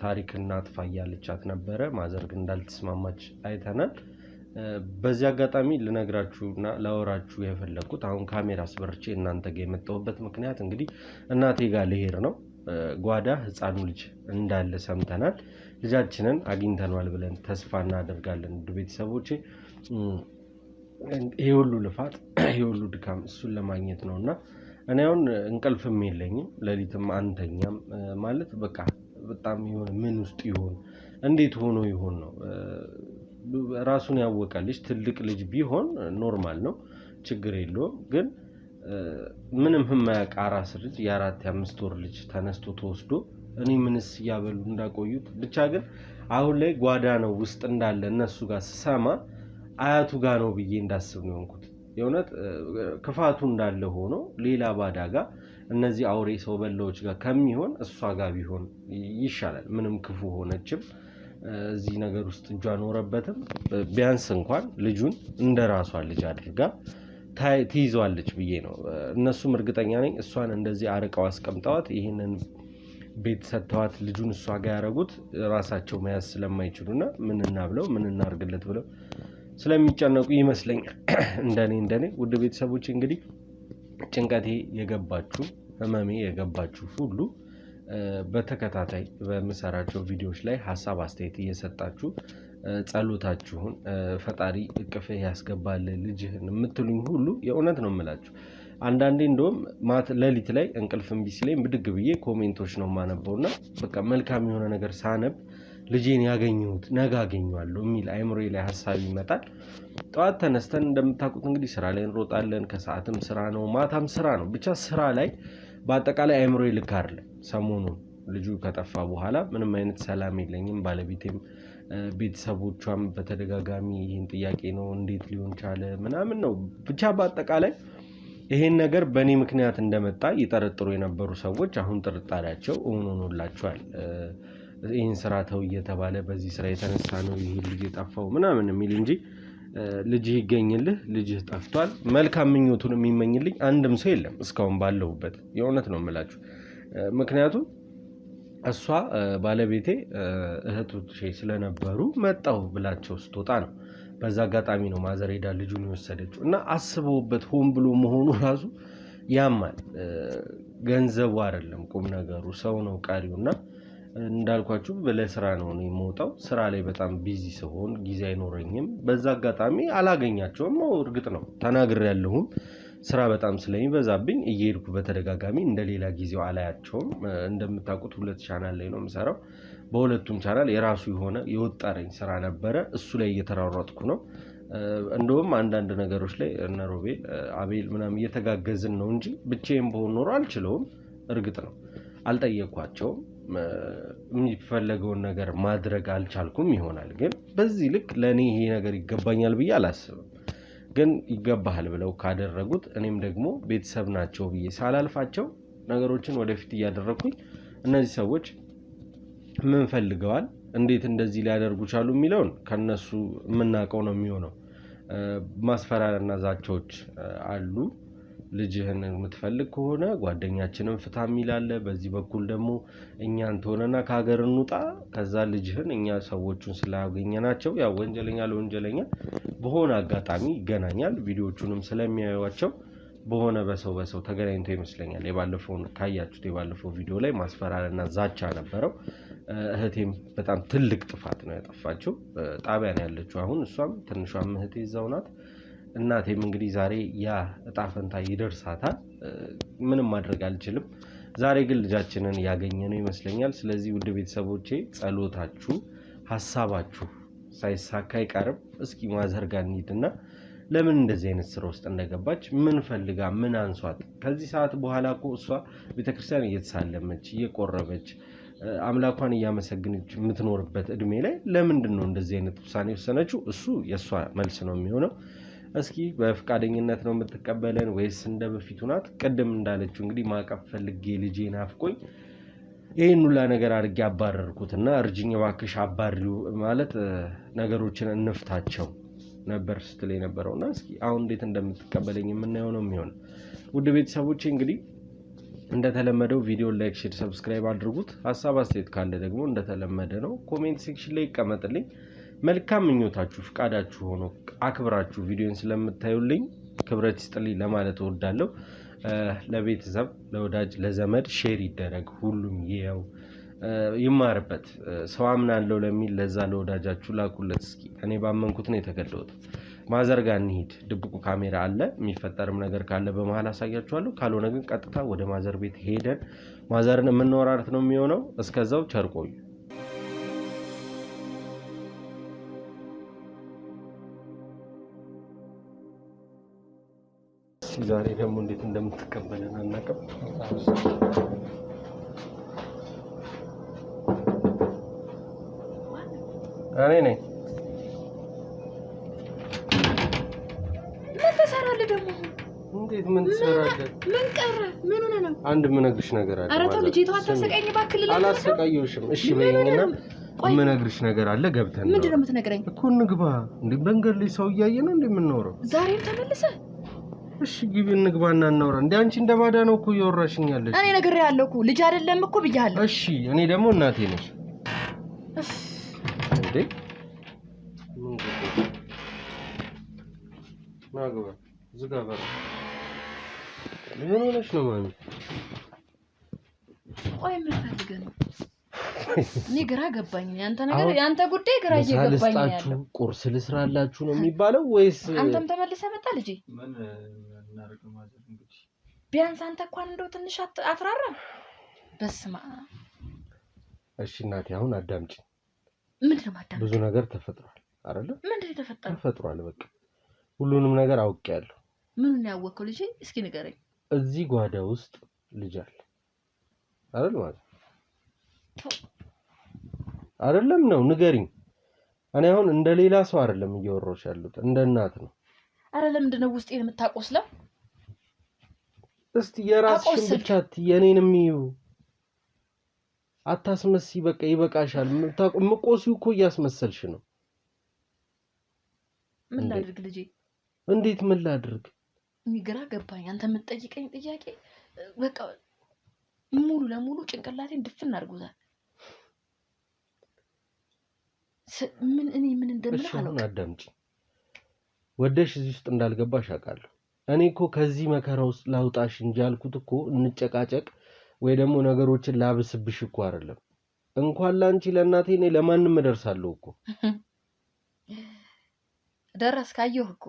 ታሪክ እናጥፋ እያለቻት ነበረ። ማዘር ግን እንዳልተስማማች አይተናል። በዚህ አጋጣሚ ልነግራችሁና ላወራችሁ የፈለኩት አሁን ካሜራ አስበርቼ እናንተ ጋር የመጣሁበት ምክንያት እንግዲህ እናቴ ጋር ልሄድ ነው። ጓዳ ህፃኑ ልጅ እንዳለ ሰምተናል። ልጃችንን አግኝተናል ብለን ተስፋ እናደርጋለን። ውድ ቤተሰቦቼ ይሄ ሁሉ ልፋት ይሄ ሁሉ ድካም እሱን ለማግኘት ነውና እኔ አሁን እንቅልፍም የለኝም፣ ሌሊትም አንተኛም። ማለት በቃ በጣም ይሆን ምን ውስጥ ይሆን እንዴት ሆኖ ይሆን ነው። ራሱን ያወቀ ልጅ ትልቅ ልጅ ቢሆን ኖርማል ነው፣ ችግር የለውም። ግን ምንም የማያውቅ አራስ ልጅ የ4-5 ወር ልጅ ተነስቶ ተወስዶ እኔ ምንስ እያበሉ እንዳቆዩት ብቻ። ግን አሁን ላይ ጓዳ ነው ውስጥ እንዳለ እነሱ ጋር ስሰማ አያቱ ጋር ነው ብዬ እንዳስብ ነው የሆንኩት። የእውነት ክፋቱ እንዳለ ሆኖ ሌላ ባዳ ጋር እነዚህ አውሬ ሰው በላዎች ጋር ከሚሆን እሷ ጋር ቢሆን ይሻላል። ምንም ክፉ ሆነችም እዚህ ነገር ውስጥ እጇ ኖረበትም ቢያንስ እንኳን ልጁን እንደራሷ ልጅ አድርጋ ትይዘዋለች ብዬ ነው። እነሱም እርግጠኛ ነኝ እሷን እንደዚህ አርቀው አስቀምጠዋት ይሄንን ቤት ሰጥተዋት ልጁን እሷ ጋር ያረጉት ራሳቸው መያዝ ስለማይችሉና ምን እናብለው ምን እናርግለት ብለው ስለሚጨነቁ ይመስለኛል። እንደኔ ውድ ቤተሰቦች እንግዲህ ጭንቀቴ የገባችሁ ህመሜ የገባችሁ ሁሉ በተከታታይ በመሰራቸው ቪዲዮዎች ላይ ሐሳብ አስተያየት እየሰጣችሁ ጸሎታችሁን ፈጣሪ እቅፍህ ያስገባል ልጅህን የምትሉኝ ሁሉ የእውነት ነው የምላችሁ። አንዳንዴ እንደውም ሌሊት ላይ እንቅልፍ እምቢ ሲለኝ ብድግ ብዬ ኮሜንቶች ነው የማነበውና በቃ መልካም የሆነ ነገር ሳነብ ልጄን ያገኘሁት ነገ አገኘዋለሁ የሚል አይምሮዬ ላይ ሐሳብ ይመጣል። ጠዋት ተነስተን እንደምታውቁት እንግዲህ ስራ ላይ እንሮጣለን። ከሰዓትም ስራ ነው፣ ማታም ስራ ነው። ብቻ ስራ ላይ በአጠቃላይ አይምሮዬ ልክ አይደለም። ሰሞኑን ልጁ ከጠፋ በኋላ ምንም አይነት ሰላም የለኝም። ባለቤቴም ቤተሰቦቿም በተደጋጋሚ ይህን ጥያቄ ነው እንዴት ሊሆን ቻለ ምናምን ነው። ብቻ በአጠቃላይ ይሄን ነገር በእኔ ምክንያት እንደመጣ ይጠረጥሩ የነበሩ ሰዎች አሁን ጥርጣሬያቸው እውን ሆኖላቸዋል። ይህን ስራ ተው እየተባለ በዚህ ስራ የተነሳ ነው ይህ ልጅ የጠፋው ምናምን የሚል እንጂ ልጅህ ይገኝልህ ልጅህ ጠፍቷል መልካም ምኞቱን የሚመኝልኝ አንድም ሰው የለም እስካሁን ባለሁበት። የእውነት ነው የምላችሁ። ምክንያቱም እሷ ባለቤቴ እህቶቼ ስለነበሩ መጣሁ ብላቸው ስትወጣ ነው። በዛ አጋጣሚ ነው ማዘር ሄዳ ልጁን የወሰደችው እና አስበውበት ሆን ብሎ መሆኑ ራሱ ያማል። ገንዘቡ አይደለም ቁም ነገሩ ሰው ነው ቀሪውና እንዳልኳችሁ ለስራ ነው እኔ የምወጣው። ስራ ላይ በጣም ቢዚ ስሆን ጊዜ አይኖረኝም። በዛ አጋጣሚ አላገኛቸውም ነው እርግጥ ነው ተናግሬያለሁም። ስራ በጣም ስለሚበዛብኝ እየሄድኩ በተደጋጋሚ እንደሌላ ጊዜው አላያቸውም። እንደምታውቁት 2 ቻናል ላይ ነው የምሰራው። በሁለቱም ቻናል የራሱ የሆነ የወጣረኝ ስራ ነበረ። እሱ ላይ እየተራራጥኩ ነው። እንደውም አንዳንድ ነገሮች ላይ እነ ሮቤል አቤል ምናምን እየተጋገዝን ነው እንጂ ብቻዬን በሆን ኖሮ አልችለውም። እርግጥ ነው አልጠየኳቸውም። የሚፈለገውን ነገር ማድረግ አልቻልኩም ይሆናል። ግን በዚህ ልክ ለኔ ይሄ ነገር ይገባኛል ብዬ አላስብም። ግን ይገባሃል ብለው ካደረጉት እኔም ደግሞ ቤተሰብ ናቸው ብዬ ሳላልፋቸው ነገሮችን ወደፊት እያደረኩኝ እነዚህ ሰዎች ምን ፈልገዋል እንዴት እንደዚህ ሊያደርጉ ቻሉ የሚለውን ከነሱ የምናውቀው ነው የሚሆነው። ማስፈራሪያና ዛቻዎች አሉ። ልጅህን የምትፈልግ ከሆነ ጓደኛችንን ፍታ የሚል አለ። በዚህ በኩል ደግሞ እኛን ተሆነና ከሀገር እንውጣ ከዛ ልጅህን እኛ ሰዎቹን ስላገኘናቸው ያው ወንጀለኛ ለወንጀለኛ በሆነ አጋጣሚ ይገናኛል። ቪዲዮቹንም ስለሚያዩዋቸው በሆነ በሰው ተገናኝቶ ይመስለኛል። የባለፈውን ካያችሁት የባለፈው ቪዲዮ ላይ ማስፈራሪያና ዛቻ ነበረው። እህቴም በጣም ትልቅ ጥፋት ነው ያጠፋችው። ጣቢያ ነው ያለችው አሁን። እሷም ትንሿም እህቴ እዛው ናት። እናቴም እንግዲህ ዛሬ ያ እጣ ፈንታ ይደርሳታል። ምንም ማድረግ አልችልም። ዛሬ ግን ልጃችንን ያገኘነው ይመስለኛል። ስለዚህ ውድ ቤተሰቦቼ ጸሎታችሁ ሐሳባችሁ ሳይሳካ አይቀርም። እስኪ ማዘር ጋር እንሂድና ለምን እንደዚህ አይነት ስራ ውስጥ እንደገባች ምን ፈልጋ ምን አንሷት። ከዚህ ሰዓት በኋላ እኮ እሷ ቤተክርስቲያን እየተሳለመች እየቆረበች አምላኳን እያመሰገነች የምትኖርበት እድሜ ላይ ለምንድን ነው እንደዚህ አይነት ውሳኔ ወሰነችው? እሱ የሷ መልስ ነው የሚሆነው። እስኪ በፍቃደኝነት ነው የምትቀበለን ወይስ እንደበፊቱ ናት? ቅድም እንዳለችው እንግዲህ ማቀፍ ፈልጌ ልጄ ናፍቆኝ ይሄን ሁላ ነገር አድርጌ አባረርኩትና እርጅኝ እባክሽ አባሪው ማለት ነገሮችን እንፍታቸው ነበር ስትል የነበረውና እስኪ አሁን እንዴት እንደምትቀበለኝ የምናየው ነው የሚሆነው። ውድ ቤተሰቦቼ እንግዲህ እንደተለመደው ቪዲዮ ላይክ፣ ሼር፣ ሰብስክራይብ አድርጉት። ሐሳብ አስተያየት ካለ ደግሞ እንደተለመደ ነው ኮሜንት ሴክሽን ላይ ይቀመጥልኝ። መልካም ምኞታችሁ ፍቃዳችሁ ሆኖ አክብራችሁ ቪዲዮን ስለምታዩልኝ ክብረት ይስጥልኝ ለማለት እወዳለሁ። ለቤተሰብ ለወዳጅ ለዘመድ ሼር ይደረግ፣ ሁሉም ይየው ይማርበት። ሰው አምናለሁ ለሚል ለዛ ለወዳጃችሁ ላኩለት። እስኪ እኔ ባመንኩት ነው የተገደውት። ማዘር ጋር እንሂድ። ድብቁ ካሜራ አለ። የሚፈጠርም ነገር ካለ በመሃል አሳያችኋለሁ። ካልሆነ ግን ቀጥታ ወደ ማዘር ቤት ሄደን ማዘርን የምንወራረት ነው የሚሆነው። እስከዛው ቸር ቆዩ። ዛሬ ደግሞ እንዴት እንደምትቀበለን አናውቅም። እኔ ነኝ። ምን ትሰራለህ ደግሞ? እንዴት ምን ትሰራለህ? ምን ቀረ? ምን ሆነ ነው? አንድ የምነግርሽ ነገር አለ። ኧረ ተው ልጄ ተው፣ አታሰቃይኝ እባክህ። አላሰቃየሁሽም። እሺ በይኝና የምነግርሽ ነገር አለ። ገብተን ምንድን ነው የምትነግረኝ? እኮ እንግባ። እንዴ መንገድ ላይ ሰው እያየ ነው እንዴ የምናወራው? ዛሬም ተመልሰህ? እሺ ግቢ እንግባና እናውራ። እንዴ አንቺ እንደባዳ ነው እኮ እያወራሽኝ ያለሽ። እኔ ነግሬሃለሁ እኮ ልጅ አይደለም እኮ ብያለሁ። እሺ እኔ ደግሞ እናቴ ነሽ። እንዴ ምን ጉዳይ ናግባ ዝጋ በር። ምን ሆነሽ ነው ማሚ? ቆይ ምን ፈልገህ ነው? እኔ ግራ ገባኝ። ያንተ ነገር ያንተ ጉዳይ ግራ እየገባኝ ነው ያለው። ቁርስ ልስራላችሁ ነው የሚባለው ወይስ አንተም ተመልሰህ መጣ ልጄ? ምን እናደርግ ማለት እንግዲህ ቢያንስ አንተ እንኳን እንደው ትንሽ አትራራ። በስማ እሺ እናቴ አሁን አዳምጪ። ምንድነው ማዳምጪ? ብዙ ነገር ተፈጥሯል አይደል? ምንድነው የተፈጠረው? ተፈጥሯል በቃ ሁሉንም ነገር አውቄያለሁ። ምኑን ያወቀው ልጄ? እስኪ ንገረኝ። እዚህ ጓዳ ውስጥ ልጅ አለ አይደል ማለት አይደለም ነው ንገሪኝ። እኔ አሁን እንደ ሌላ ሰው አይደለም እያወራሁሽ ያሉት እንደ እናት ነው። አረ ለምንድን ነው ውስጤን የምታቆስለው? እስቲ የራስሽን ብቻ የኔንም ይዩ አታስመሲ። በቃ ይበቃሻል። ምቆሲው እኮ እያስመሰልሽ ነው። ምን ላድርግ ልጄ? እንዴት ምን ላድርግ? ግራ ገባኝ። አንተ የምትጠይቀኝ ጥያቄ በቃ ሙሉ ለሙሉ ጭንቅላቴን ድፍን አድርጎታል። ምን እንደምልህ አላውቅም። አዳምጪ። ወደሽ እዚህ ውስጥ እንዳልገባሽ አውቃለሁ። እኔ እኮ ከዚህ መከራ ውስጥ ላውጣሽ እንጂ ያልኩት እኮ እንጨቃጨቅ ወይ ደግሞ ነገሮችን ላብስብሽ እኮ አይደለም። እንኳን ላንቺ ለእናቴ እኔ ለማንም እደርሳለሁ እኮ። ደረስክ? አየሁ እኮ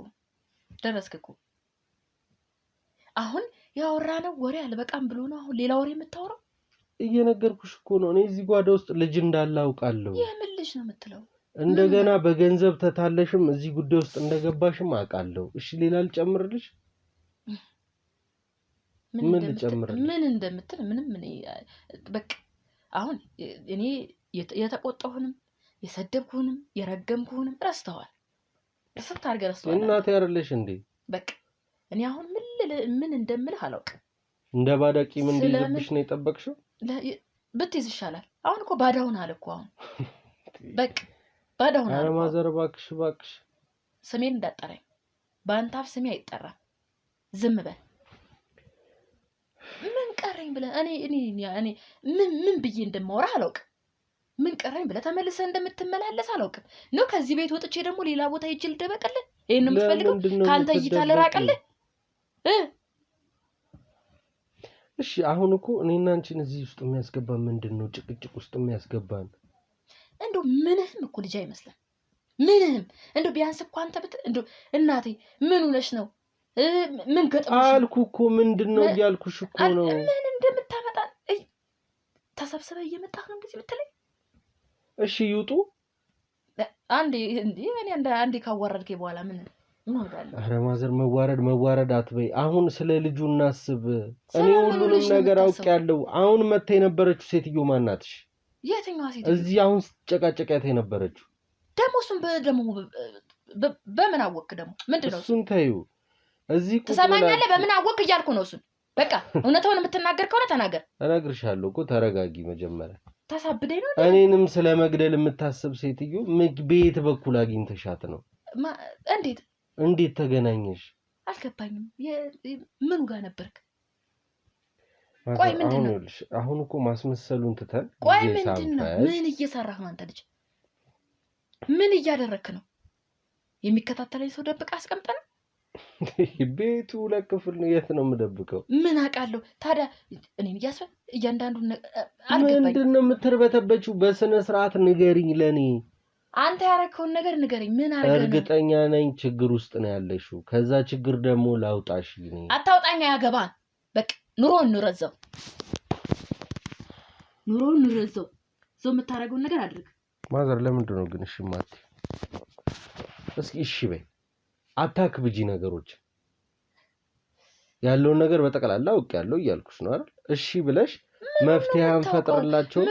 ደረስክ እኮ። አሁን ያወራነው ወሬ አልበቃም ብሎ ነው አሁን ሌላ ወሬ የምታወራው? እየነገርኩሽ እኮ ነው። እኔ እዚህ ጓዳ ውስጥ ልጅ እንዳለ አውቃለሁ። የምን ልጅ ነው የምትለው? እንደገና በገንዘብ ተታለሽም እዚህ ጉዳይ ውስጥ እንደገባሽም አውቃለሁ። እሺ ሌላ ልጨምርልሽ? ምን ልጨምርልሽ? ምን እንደምትል ምንም በቃ አሁን እኔ የተቆጣሁንም የሰደብኩንም የረገምኩንም ረስተዋል። እሰት አድርገህ ረስተዋል። እናቴ አይደለሽ እንዴ? በቃ እኔ አሁን ምን እንደምልህ አላውቅም። እንደ ባዳ ቂም እንዲይዝብሽ ነው የጠበቅሽው? ብትይዝ ይሻላል። አሁን እኮ ባዳውን አለ እኮ አሁን በቃ ባዳውን አለ። ኧረ ማዘር እባክሽ እባክሽ ስሜን እንዳጠራኝ በአንተ አፍ ስሜ አይጠራም። ዝም በል። ምን ቀረኝ ብለህ እኔ ምን ብዬ እንደማወራ አላውቅም። ምን ቀረኝ ብለህ ተመልሰህ እንደምትመላለስ አላውቅም። ነው ከዚህ ቤት ወጥቼ ደግሞ ሌላ ቦታ ሄጄ ልደበቅልህ? ይሄን ነው የምትፈልገው? ካንተ እይታ ልራቅልህ? እሺ አሁን እኮ እኔና አንቺን እዚህ ውስጥ የሚያስገባን ምንድነው? ጭቅጭቅ ውስጥ የሚያስገባን እንደው ምንህም እኮ ልጅ አይመስልም። ምንህም እንደው ቢያንስ እኮ አንተ እንደው እናቴ ምን ሆነሽ ነው? ምን ገጥሞሽ አልኩ እኮ ምንድነው እያልኩሽ እኮ ነው። ምን እንደምታመጣ ተሰብስበህ እየመጣህ ነው እንደዚህ ብትለኝ? እሺ ይውጡ አንዴ እንዴ እኔ አንዴ ካዋረድከኝ በኋላ ምን እንወዳለን? ኧረ ማዘር መዋረድ አትበይ። አሁን ስለ ልጁ እናስብ። እኔ ሁሉንም ነገር አውቄያለሁ። አሁን መታ የነበረችው ሴትዮ ማናትሽ? የትኛዋ ሴትዮ? እዚህ አሁን ጨቃጨቃት የነበረችው ደግሞ እሱን በምን አወቅ? ደግሞ ምንድነው እሱን ታዩ እዚህ ትሰማኛለህ? በምን አወቅ እያልኩ ነው እሱን በቃ እውነታውን የምትናገር ከሆነ ተናገር። እነግርሻለሁ እኮ ተረጋጊ መጀመሪያ። ታሳብደኝ ነው። እኔንም ስለመግደል የምታስብ ሴትዮ ቤት በኩል አግኝተሻት ነው? እንዴት ተገናኘሽ? አልገባኝም። ምኑ ጋር ነበርክ? ቆይ ምንድነው? አሁን እኮ ማስመሰሉን ትተን ቆይ ምንድነው? ምን እየሰራህ ነው አንተ ልጅ? ምን እያደረክ ነው? የሚከታተለኝ ሰው ደብቀህ አስቀምጠህ ነው? ቤቱ ለክፍል ነው። የት ነው የምደብቀው? ምን አውቃለሁ ታዲያ። እኔን እያንዳንዱን አልገባኝ። ምንድነው የምትርበተበችው? በስነ ስርዓት ንገሪኝ ለኔ። አንተ ያረከውን ነገር ንገረኝ። ምን አረገ? እርግጠኛ ነኝ ችግር ውስጥ ነው ያለሽው። ከዛ ችግር ደግሞ ላውጣሽ። አታውጣኝ፣ ያገባን። በቃ ኑሮን እንረዘው። ሰው የምታረገውን ነገር አድርግ። ማዘር ለምንድን ነው ግን እሺ የማትይው? እስኪ እሺ በይ። አታክብጂ ነገሮች። ያለውን ነገር በጠቅላላ አውቄያለሁ እያልኩሽ ነው አይደል? እሺ ብለሽ መፍትሄ አንፈጥርላቸው።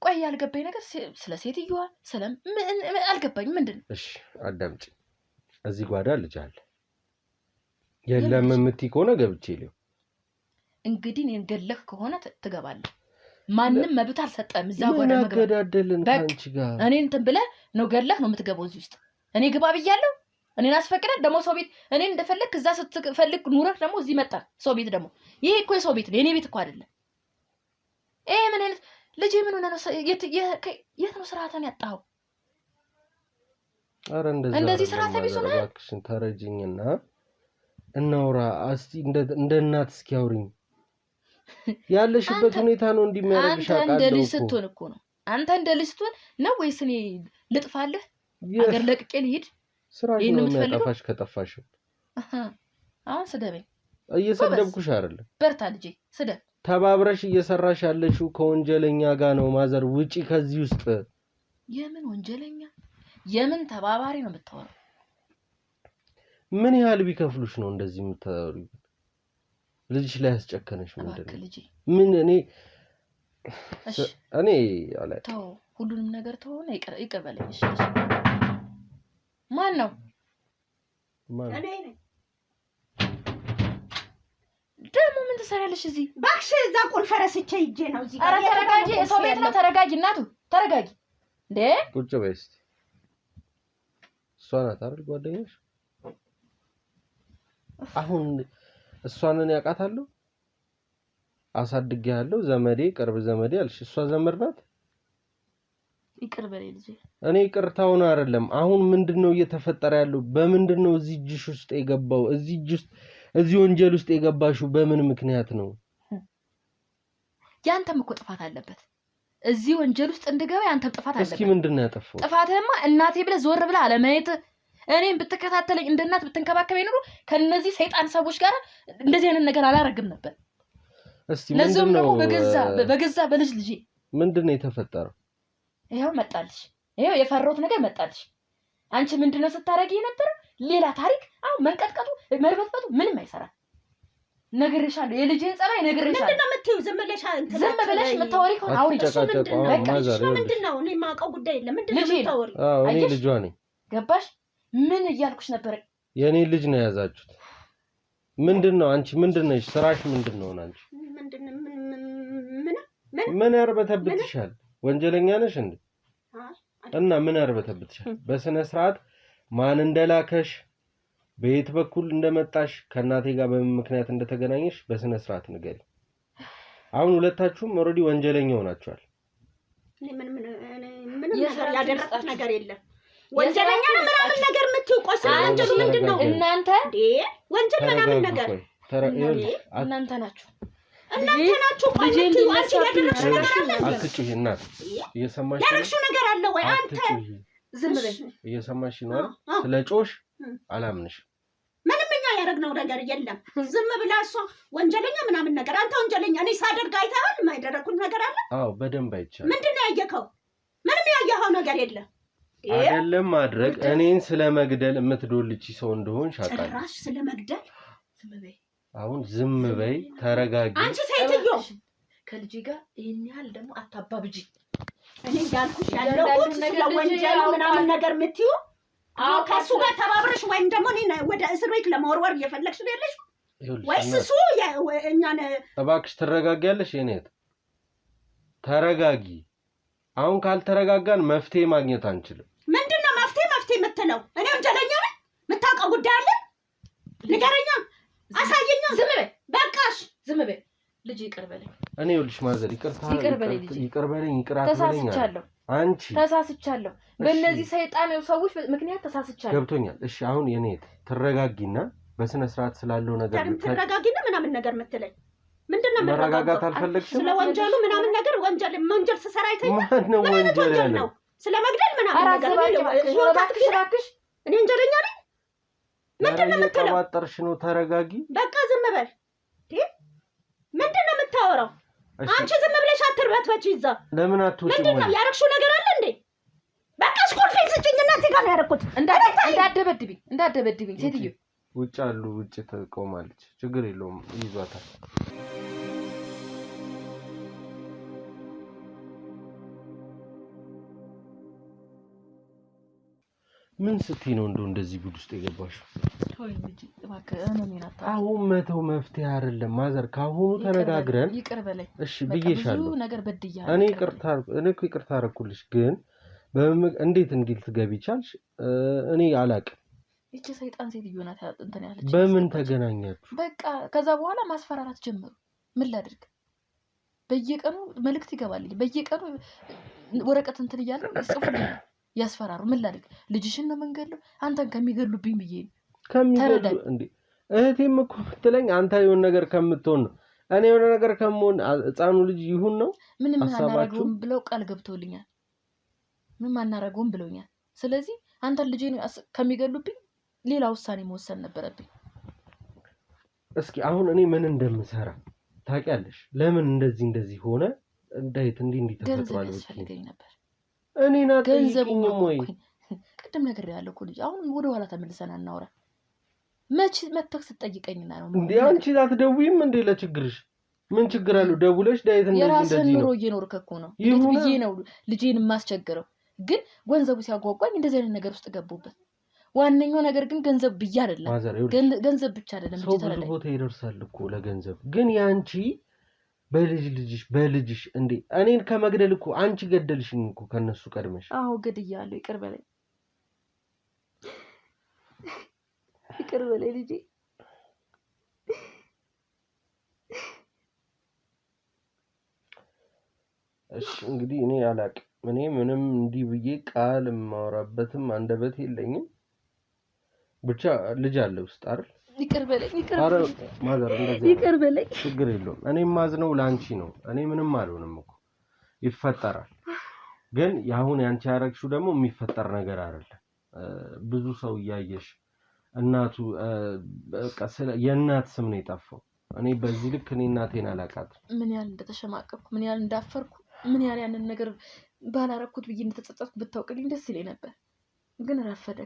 ቆይ ያልገባኝ ነገር ስለ ሴትዮዋ አልገባኝ። ምንድነው? እሺ አዳምጪ። እዚህ ጓዳ ልጅ አለ። የለም የምትይ ከሆነ ገብቼ ልየው። እንግዲህ እኔን ገለህ ከሆነ ትገባለህ። ማንም መብት አልሰጠም እዛ ጓዳ መግባት። ገዳደልን ካንቺ ጋር እኔን እንትን ብለህ ነው ገለህ ነው የምትገባው እዚህ ውስጥ። እኔ ግባ ብያለሁ። እኔን አስፈቅደህ ደግሞ ሰው ቤት እኔን እንደፈለክ እዛ ስትፈልግ ኑረህ ደግሞ እዚህ መጣ ሰው ቤት ደግሞ። ይሄ እኮ የሰው ቤት ነው፣ የኔ ቤት እኮ አይደለም። ምን አይነት ልጅ ምን ሆነ ነው? የት ነው ስርዓትን ያጣኸው? አረ እንደዚህ ስርዓት ቢስ ነው። እባክሽን ተረጂኝና እናውራ እስቲ። እንደ እናት እስኪ አውሪኝ። ያለሽበት ሁኔታ ነው እንዲመረብሽ አቃለው እኮ። አንተ እንደ ልጅ ስትሆን እኮ ነው። አንተ እንደ ልጅ ስትሆን ነው ወይስ እኔ ልጥፋለህ? አገር ለቅቄ ልሂድ? ስራሽ ነው የሚያጠፋሽ። ከጠፋሽ አሁን ስደበኝ። እየሰደብኩሽ አይደለም። በርታ ልጄ፣ ስደብ። ተባብረሽ እየሰራሽ ያለሽው ከወንጀለኛ ጋር ነው። ማዘር ውጪ ከዚህ ውስጥ። የምን ወንጀለኛ? የምን ተባባሪ ነው የምታወራው? ምን ያህል ቢከፍሉሽ ነው እንደዚህ የምታወሪው? ልጅሽ ላይ ያስጨከነሽ ምንድነው? ምን እኔ አላውቅም። ተው፣ ሁሉንም ነገር ተውና ይቅር በለኝ። እሺ ማን ነው? እኔ ነኝ። ደግሞ ምን ትሰሪያለሽ እዚህ? እባክሽ እዛ ቁልፍ ረስቼ ሂጄ ነው እዚህ። ኧረ ተረጋጊ፣ ሰው ቤት ነው። ተረጋጊ እናቱ፣ ተረጋጊ። እንዴ ቁጭ በይ እስኪ። እሷ ናት አይደል ጓደኛሽ? አሁን እሷንን ያውቃታለሁ። አሳድጌያለሁ፣ ዘመዴ፣ ቅርብ ዘመዴ አልሽ። እሷ ዘመድ ናት። ይቅር በለኝ ልጄ። እኔ ይቅርታውን አይደለም። አሁን ምንድነው እየተፈጠረ ያለው? በምንድነው እዚህ እጅሽ ውስጥ የገባው? እዚህ ወንጀል ውስጥ የገባሽው በምን ምክንያት ነው? ያንተም እኮ ጥፋት አለበት። እዚህ ወንጀል ውስጥ እንድገባ ያንተም ጥፋት አለበት። እስኪ ምንድነው ያጠፋው? ጥፋትህማ እናቴ ብለህ ዞር ብለህ አለማየት። እኔን ብትከታተለኝ እንደ እናት ብትንከባከበኝ ኑሮ ከነዚህ ሰይጣን ሰዎች ጋር እንደዚህ አይነት ነገር አላረግም ነበር። እስቲ ምንድነው በገዛ በልጅ ልጄ ምንድነው የተፈጠረው? ይሄው መጣልሽ። ይሄው የፈራሁት ነገር መጣልሽ። አንቺ ምንድነው ስታረጊ ነበር? ሌላ ታሪክ። አሁን መንቀጥቀጡ መርበጥበጡ ምንም አይሰራም። ነግሬሻለሁ። የልጄን ጸባይ ነግሬሻለሁ። ምንድነው የምትይው? ዝም ብለሽ የምታወሪ ከሆነ አውሪ። ምንድነው? እኔ የማውቀው ጉዳይ የለም። ምንድነው የምታወሪ? እኔ ልጇ ነኝ። ገባሽ? ምን እያልኩሽ ነበር? የኔ ልጅ ነው ያዛችሁት። ምንድነው አንቺ ምንድነሽ? ስራሽ ምንድነው? አንቺ ምን ያርበተብትሻል? ወንጀለኛ ነሽ እንዴ? እና ምን ያርበተብትሻል? በስነ ስርዓት ማን እንደላከሽ፣ በየት በኩል እንደመጣሽ፣ ከናቴ ጋር በምን ምክንያት እንደተገናኘሽ በስነ ስርዓት ንገሪ። አሁን ሁለታችሁም ኦሬዲ ወንጀለኛ ሆናችኋል። ምን ያደረኩት ነገር የለም። ወንጀለኛ ነው ምናምን ነገር የምትይው ቆስል ወንጀሉ ምንድነው? እናንተ ወንጀል ምናምን ነገር እናንተ ናችሁ። አንቺ ያደረግሽው ነገር አለ። አትጩሂ እናት። እየሰማሽ ነው? ያደረግሽው ነገር አለ ወይ አንተ? ዝም በይ። እየሰማሽ ነው አይደል? ስለ ጮሽ አላምንሽ። ምንም እኛ ያደረግነው ነገር የለም። ዝም ብላ እሷ ወንጀለኛ ምናምን ነገር። አንተ ወንጀለኛ እኔ ሳደርግ አይተሃል? የማይደረኩት ነገር አለ? አዎ በደንብ አይቻልም። ምንድነው ያየከው? ምንም ያየኸው ነገር የለም። አይደለም ማድረግ እኔን ስለመግደል የምትዶልቺ ሰው እንደሆንሽ አውቃለሁ። ጭራሽ ስለመግደል ዝም በይ። አሁን ዝም በይ፣ ተረጋጊ። አንቺ ሴትዮ ከልጄ ጋር ይሄን ያህል ደግሞ አታባብጂ። እኔ እንዳልኩሽ ያለሁት ስለ ወንጀል ምናምን ነገር የምትይው ከእሱ ጋር ተባብረሽ ወይም ደግሞ እኔ ወደ እስር ቤት ለመወርወር እየፈለግሽ ነው ያለሽው? ወይስ እሱ እኛን እባክሽ ትረጋጊያለሽ የኔት ተረጋጊ አሁን ካልተረጋጋን መፍትሄ ማግኘት አንችልም ምንድነው መፍትሄ የምትለው እኔ ወንጀለኛ ነኝ የምታውቀው ጉዳይ አለ ንገረኛ አሳየኛ በቃሽ ዝም በይ ልጅ ይቅር በለኝ እኔ ይኸውልሽ ማዘር ይቅር በለኝ ተሳስቻለሁ አንቺ ተሳስቻለሁ በእነዚህ ሰይጣን ሰዎች ምክንያት ተሳስቻለሁ ገብቶኛል እሺ አሁን የኔት ትረጋጊና በስነ ስርዓት ስላለው ነገር ትረጋጊና ምናምን ነገር የምትለኝ ምንድነው መረጋጋት አልፈለግሽም ስለ ወንጀሉ ምናምን ነገር ወንጀል ሰራ አይተኝ ማነው ወንጀል ያለው ስለ መግደል ምናምን ነገር እባክሽ እኔ ወንጀለኛ ነኝ ምንድነው የምትለው ተባጠርሽ ነው ተረጋጊ በቃ ዝም በል ምንድነው የምታወራው አንቺ ዝም ብለሽ አትርበትበቺ ይዛ ለምን አትወጪ ምንድነው ያረክሽው ነገር አለ እንዴ በቃ ስኩል ፊስ ስጭኝና እዚህ ጋር ነው ያረኩት እንዳደበድብኝ ሴትዮ ውጭ አሉ ውጭ ተቆማለች ችግር የለውም ይዟታል ምን ስትይ ነው እንደዚህ ጉድ ውስጥ የገባሽው ሆይ ልጅ እባክህ እኔን አታውቅ አሁን መተው መፍትሄ አይደለም ማዘር ካሁኑ ተነጋግረን ይቅር በለኝ እሺ ብዬሻለሁ ብዙ ነገር በድያለሁ እኔ ይቅርታ አደረኩልሽ ግን እንዴት እንግል ትገቢ ቻልሽ እኔ አላቅም እቺ ሰይጣን ሴትዮ ናት እንትን ያለች በምን ተገናኛችሁ በቃ ከዛ በኋላ ማስፈራራት ጀመሩ ምን ላድርግ በየቀኑ መልእክት ይገባልኝ በየቀኑ ወረቀት እንትን ይያለው ጽፉልኝ ያስፈራሩ ምን ላድርግ ልጅሽን ነው መንገለው አንተን ከሚገሉብኝ ብዬ ከሚገሉ እንዴ እህቴም እኮ ብትለኝ አንተ የሆነ ነገር ከምትሆን ነው እኔ የሆነ ነገር ከመሆን ህፃኑ ልጅ ይሁን ነው ምንም አናረገውም ብለው ቃል ገብተውልኛል ምንም አናረገውም ብለውኛል ስለዚህ አንተ ልጅን ከሚገሉብኝ ሌላ ውሳኔ መወሰን ነበረብኝ እስኪ አሁን እኔ ምን እንደምሰራ ታውቂያለሽ ለምን እንደዚህ ሆነ እንዴት ተፈጥሯል ያስፈልገኝ ነበር እኔ ናገንዘብኝ ወይ ቅድም ነገር ያለው እኮ ልጅ አሁን ወደ ኋላ ተመልሰን አናውራ መች መተክ ስትጠይቀኝና ነው እንዴ አንቺ አትደውይም እንዴ ለችግርሽ ምን ችግር አለው ደውለሽ ዳይት እንደዚህ ነው ኑሮ እየኖርክ እኮ ነው ልጅ ነው ልጄን ማስቸገረው ግን ገንዘቡ ሲያጓጓኝ እንደዚህ አይነት ነገር ውስጥ ገቡበት ዋነኛው ነገር ግን ገንዘብ ብቻ አይደለም ገንዘብ ብቻ አይደለም እንጂ ተረዳኝ ሰው ቦታ ይደርሳል እኮ ለገንዘብ ግን ያንቺ በልጅሽ እንዴ እኔን ከመግደል እኮ አንቺ ገደልሽኝ እኮ ከነሱ ቀድመሽ አዎ ገድያለሁ ይቅር በለኝ ልጄ እሺ እንግዲህ እኔ አላቅም እኔ ምንም እንዲህ ብዬ ቃል ማውራበትም አንደበት የለኝም ብቻ ልጅ አለ ውስጥ አይደል ይቅር በለኝ ማዘር እንደዚህ ይቅር በለኝ ችግር የለውም እኔ ማዝነው ላንቺ ነው እኔ ምንም አልሆንም እኮ ይፈጠራል ግን ያሁን ያንቺ ያረግሽው ደግሞ የሚፈጠር ነገር አይደለም ብዙ ሰው ያያየሽ እናቱ በቃ የእናት ስም ነው የጠፋው እኔ በዚህ ልክ እኔ እናቴን አላቃት ምን ያህል እንደተሸማቀቅኩ ምን ያህል እንዳፈርኩ ምን ያህል ያንን ነገር ባላረኩት ብዬ እንደተጸጸትኩ ብታውቅልኝ ደስ ይለኝ ነበር ግን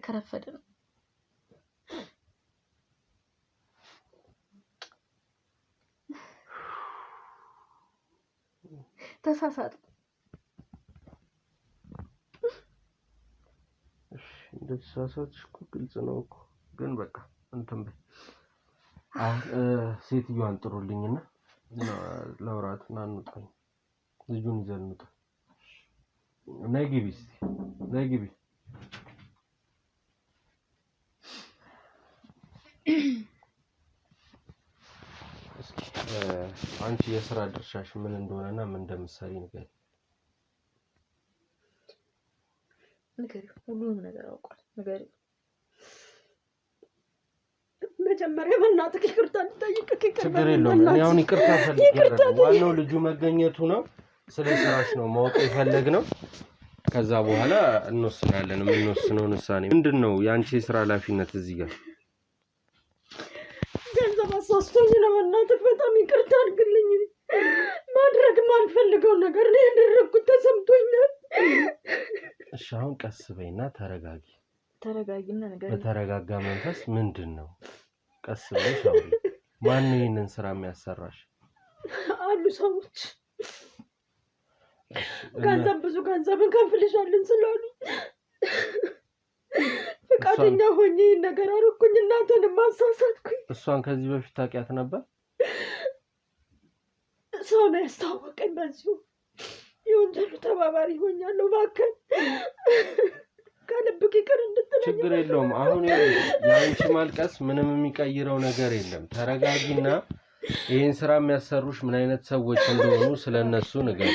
ከረፈደ ነው ተሳሳት እሺ እንደተሳሳትሽ እኮ ግልጽ ነው እኮ ግን በቃ እንትን በይ ሴትዮዋን ጥሩልኝና ለውራትና እንውጣኝ ልጁን ይዘን እንውጣ ነይ ግቢ አንቺ የሥራ ድርሻሽ ምን እንደሆነና ምን እንደምትሰሪ ንገሪ ሁሉንም ነገር አውቃለሁ ንገሪ መጀመሪያ በእናትህ ይቅርታ እንድጠይቅህ ችግር የለውም እኔ አሁን ይቅርታ ፈልጌያለሁ ዋናው ልጁ መገኘቱ ነው ስለ ስራሽ ነው ማወቅ የፈለግነው ከዛ በኋላ እንወስናለን የምንወስነውን ውሳኔ ምንድነው ያንቺ የሥራ ኃላፊነት እዚህ ጋር ገንዘብ አሳስቶኝ ነው በእናትህ በጣም ይቅርታ አድርግልኝ ማድረግ ማልፈልገው ነገር ነው ያደረኩት ተሰምቶኛል እሺ አሁን ቀስ በይና ተረጋጊና ነገር በተረጋጋ መንፈስ ምንድነው ቀስ ብለሽ አውሪ ማን ነው ይሄንን ስራ የሚያሰራሽ አሉ ሰዎች ብዙ ገንዘብን ከፍልሻለን ስላሉ ጥፋተኛ ሆኜ ነገር አልኩኝ እናንተን ማሳሳትኩኝ እሷን ከዚህ በፊት ታውቂያት ነበር ሰው ነው ያስታወቀኝ በዚሁ የወንጀሉ ተባባሪ ሆኛለሁ እባክህ ከልብክ ይቅር እንድትለኝ ችግር የለውም አሁን ያንቺ ማልቀስ ምንም የሚቀይረው ነገር የለም ተረጋጊና ይሄን ስራ የሚያሰሩሽ ምን አይነት ሰዎች እንደሆኑ ስለነሱ ንገሪ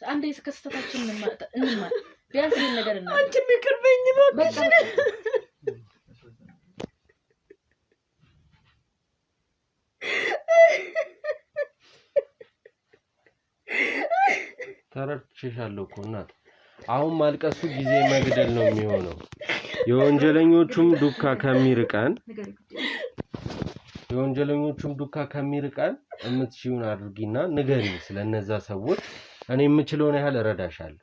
አንዴ እስከስተታችን እንማር ቢያንስ ይሄን ነገር እና አንቺ ምክርበኝ እባክሽ ተረድቼሻለሁ እኮ እናት አሁን ማልቀሱ ጊዜ መግደል ነው የሚሆነው የወንጀለኞቹም ዱካ ከሚርቀን እምትሽውን አድርጊና ንገሪ ስለነዛ ሰዎች እኔ የምችለውን ያህል እረዳሻለሁ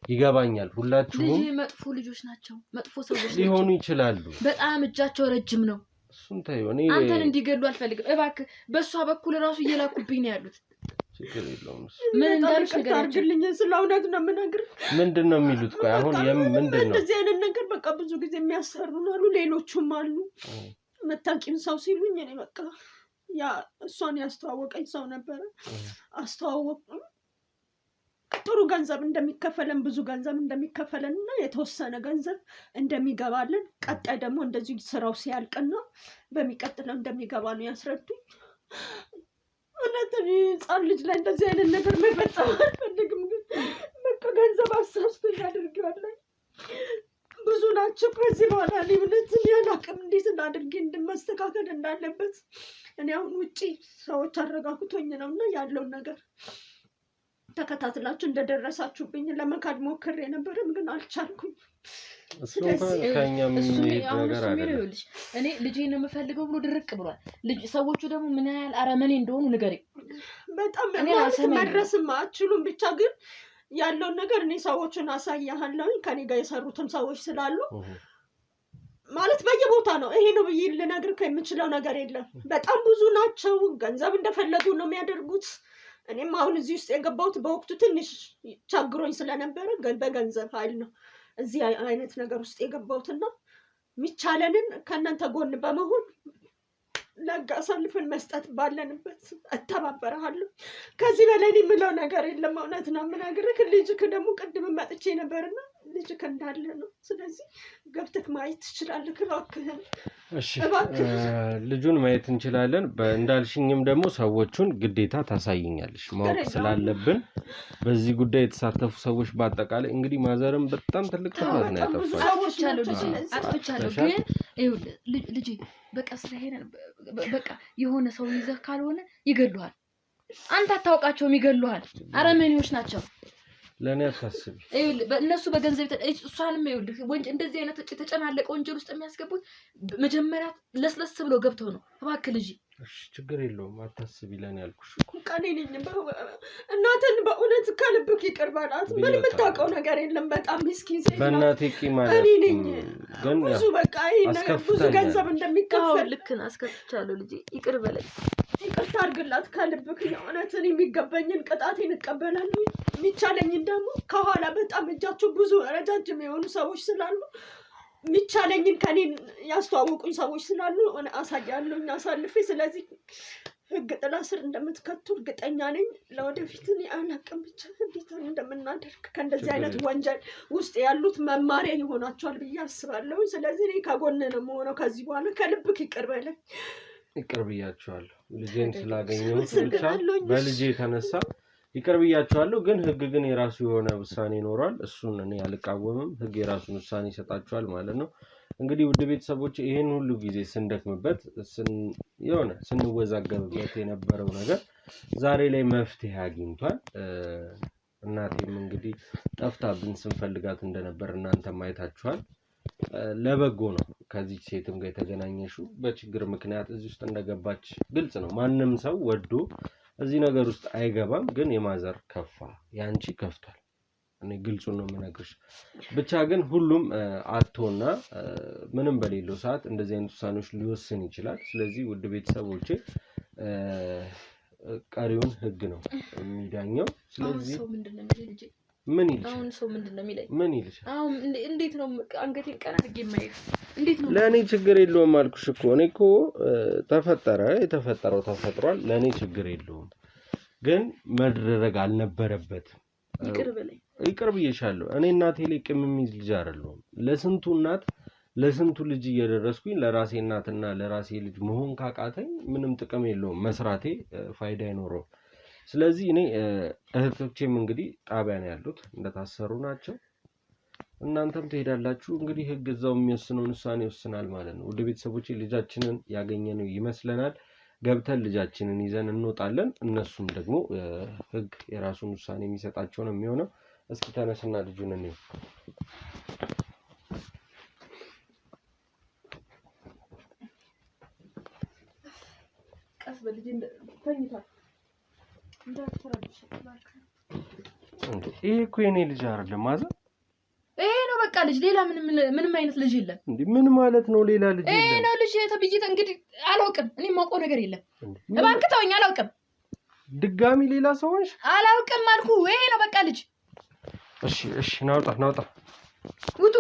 ይገባኛል ሁላችሁም ልጅ መጥፎ ልጆች ናቸው መጥፎ ሰዎች ሊሆኑ ይችላሉ በጣም እጃቸው ረጅም ነው እሱን ታዩኔ አንተን እንዲገሉ አልፈልግም እባክህ በሷ በኩል ራሱ እየላኩብኝ ነው ያሉት ችግር የለውም ምን እንዳልሽ አድርግልኝ ስለእውነት ነው የምነግርህ ምንድነው የሚሉት ቆይ አሁን ምንድነው እንደዚህ አይነት ነገር በቃ ብዙ ጊዜ የሚያሰሩን አሉ ሌሎቹም አሉ መታቂም ሰው ሲሉኝ እኔ በቃ ያ እሷን ያስተዋወቀኝ ሰው ነበረ አስተዋወቁኝ ጥሩ ገንዘብ እንደሚከፈለን ብዙ ገንዘብ እንደሚከፈለንና የተወሰነ ገንዘብ እንደሚገባለን ቀጣይ ደግሞ እንደዚህ ስራው ሲያልቅና በሚቀጥለው እንደሚገባ ነው ያስረዱኝ እነዚህ ጻን ልጅ ላይ እንደዚህ አይነት ነገር መፈጸም አልፈልግም ግን በቃ ገንዘብ አሳስቶኝ አድርጌዋለሁ ብዙ ናቸው ከዚህ በኋላ ሊብነትን ያላቅም እንዴት እንዳድርጌ እንድመስተካከል እንዳለበት እኔ አሁን ውጪ ሰዎች አረጋግቶኝ ነውና ያለውን ነገር ተከታትላችሁ እንደደረሳችሁብኝ ለመካድ ሞክሬ ነበርም ግን አልቻልኩም እኔ ልጄን የምፈልገው ብሎ ድርቅ ብሏል ልጅ ሰዎቹ ደግሞ ምን ያህል አረመኔ እንደሆኑ ንገረኝ በጣም መድረስም አትችሉም ብቻ ግን ያለውን ነገር እኔ ሰዎችን አሳያለሁ ከኔ ጋር የሰሩትም ሰዎች ስላሉ ማለት በየቦታ ነው ይሄ ነው ብዬ ልነግርህ የምችለው ነገር የለም በጣም ብዙ ናቸው ገንዘብ እንደፈለጉ ነው የሚያደርጉት እኔም አሁን እዚህ ውስጥ የገባሁት በወቅቱ ትንሽ ቸግሮኝ ስለነበረ በገንዘብ ኃይል ነው እዚህ አይነት ነገር ውስጥ የገባሁትና ሚቻለንን ከእናንተ ጎን በመሆን ለጋሳልፈን መስጠት ባለንበት እተባበራለሁ ከዚህ በላይ የምለው ነገር የለም እውነት ነው የምነግርህ ልጅክ ደግሞ ቅድም መጥቼ ነበርና ልጅክ እንዳለ ነው ስለዚህ ገብተክ ማየት ትችላለህ እባክህን እሺ ልጁን ማየት እንችላለን እንዳልሽኝም ደግሞ ሰዎቹን ግዴታ ታሳይኛለሽ ማወቅ ስላለብን በዚህ ጉዳይ የተሳተፉ ሰዎች በአጠቃላይ እንግዲህ ማዘርም በጣም ትልቅ ጥፋት ነው ያጠፋው አጥፍቻለሁ ግን ልጅ በቃ ስለሄነ በቃ የሆነ ሰው ይዘህ ካልሆነ ይገሉሃል አንተ አታውቃቸውም ይገሉሃል አረመኔዎች ናቸው ለኔ አታስቢ እነሱ በገንዘብ እሷንም ይኸውልህ እንደዚህ አይነት ተጨናለቀ ወንጀል ውስጥ የሚያስገቡት መጀመሪያ ለስለስ ብለው ገብተው ነው እባክህ ልጅ እሺ ችግር የለውም አታስቢ ለኔ ያልኩሽ ቃኔ ነኝ እናትን በእውነት ከልብክ ይቅር በላት ምን የምታውቀው ነገር የለም በጣም ምስኪን ሴት በእናቴ ቂማለ ግን ብዙ በቃ ብዙ ገንዘብ እንደሚከፈል ልክን አስከፍቻለሁ ልጅ ይቅር በለኝ ይቅርታ አድርግላት ከልብክ የእውነትን የሚገባኝን ቅጣቴን እቀበላለሁ የሚቻለኝን ደግሞ ከኋላ በጣም እጃቸው ብዙ ረጃጅም የሆኑ ሰዎች ስላሉ ሚቻለኝን ከኔን ያስተዋወቁኝ ሰዎች ስላሉ አሳያለሁ አሳልፌ ስለዚህ ህግ ጥላ ስር እንደምትከቱ እርግጠኛ ነኝ ለወደፊት አላቅም ብቻ እንዴት እንደምናደርግ ከእንደዚህ አይነት ወንጀል ውስጥ ያሉት መማሪያ ይሆናቸዋል ብዬ አስባለሁ ስለዚህ እኔ ከጎን ነው የምሆነው ከዚህ በኋላ ከልብክ ይቅር በለኝ ይቅር ብያቸዋለሁ ልጄን ስላገኘሁት ብቻ በልጄ የተነሳ ይቅር ብያቸዋለሁ ግን ህግ ግን የራሱ የሆነ ውሳኔ ይኖራል እሱን እኔ አልቃወምም ህግ የራሱን ውሳኔ ይሰጣቸዋል ማለት ነው እንግዲህ ውድ ቤተሰቦች ይሄን ሁሉ ጊዜ ስንደክምበት ስንወዛገብበት የነበረው ነገር ዛሬ ላይ መፍትሄ አግኝቷል እናቴም እንግዲህ ጠፍታብን ስንፈልጋት እንደነበር እናንተ ማየታችኋል ለበጎ ነው ከዚህ ሴትም ጋር የተገናኘሽው በችግር ምክንያት እዚህ ውስጥ እንደገባች ግልጽ ነው ማንንም ሰው ወዶ እዚህ ነገር ውስጥ አይገባም ግን የማዘር ከፋ ያንቺ ከፍቷል እኔ ግልጹን ነው የምነግርሽ ብቻ ግን ሁሉም አጥቶና ምንም በሌለው ሰዓት እንደዚህ አይነት ውሳኔዎች ሊወስን ይችላል ስለዚህ ውድ ቤተሰቦቼ ቀሪውን ህግ ነው የሚዳኘው ስለዚህ ምን ይልሽ? አሁን ሰው ምንድነው የሚለኝ? ምን ይልሽ? አሁን እንዴት ነው አንገቴን ቀና አድርጌ የማየው? እንዴት ነው? ለኔ ችግር የለውም አልኩሽ እኮ። እኔ እኮ ተፈጠረ፣ የተፈጠረው ተፈጥሯል። ለኔ ችግር የለውም፣ ግን መደረግ አልነበረበትም። ይቅር በለኝ። ይቅር ብዬሻለሁ። እኔ እናቴ ላይ ቂም የሚይዝ ልጅ አይደለሁም። ለስንቱ እናት ለስንቱ ልጅ እየደረስኩኝ ለራሴ እናትና ለራሴ ልጅ መሆን ካቃተኝ ምንም ጥቅም የለውም፣ መስራቴ ፋይዳ አይኖረውም። ስለዚህ እኔ እህቶቼም እንግዲህ ጣቢያ ነው ያሉት፣ እንደታሰሩ ናቸው። እናንተም ትሄዳላችሁ። እንግዲህ ህግ እዛው የሚወስነውን ውሳኔ ይወስናል ማለት ነው። ወደ ቤተሰቦቼ ልጃችንን ያገኘነው ይመስለናል። ገብተን ልጃችንን ይዘን እንወጣለን። እነሱም ደግሞ ህግ የራሱን ውሳኔ የሚሰጣቸው ነው የሚሆነው። እስኪ ተነስና ልጁን እንየው። ቀስ በልጅ ተኝቷል። ይሄ እኮ የኔ ልጅ አይደለም ማዘር። ይሄ ነው በቃ ልጅ፣ ሌላ ምንም አይነት ልጅ የለም። እንዴ ምን ማለት ነው? ሌላ ልጅ የለም? ይሄ ነው ልጅ ተብይተ። እንግዲህ አላውቅም፣ እኔ የማውቀው ነገር የለም። እባክህ ተወኝ፣ አላውቅም። ድጋሚ ሌላ ሰው ነሽ? አላውቅም አልኩ። ይሄ ነው በቃ ልጅ። እሺ ናውጣ። ውጡ።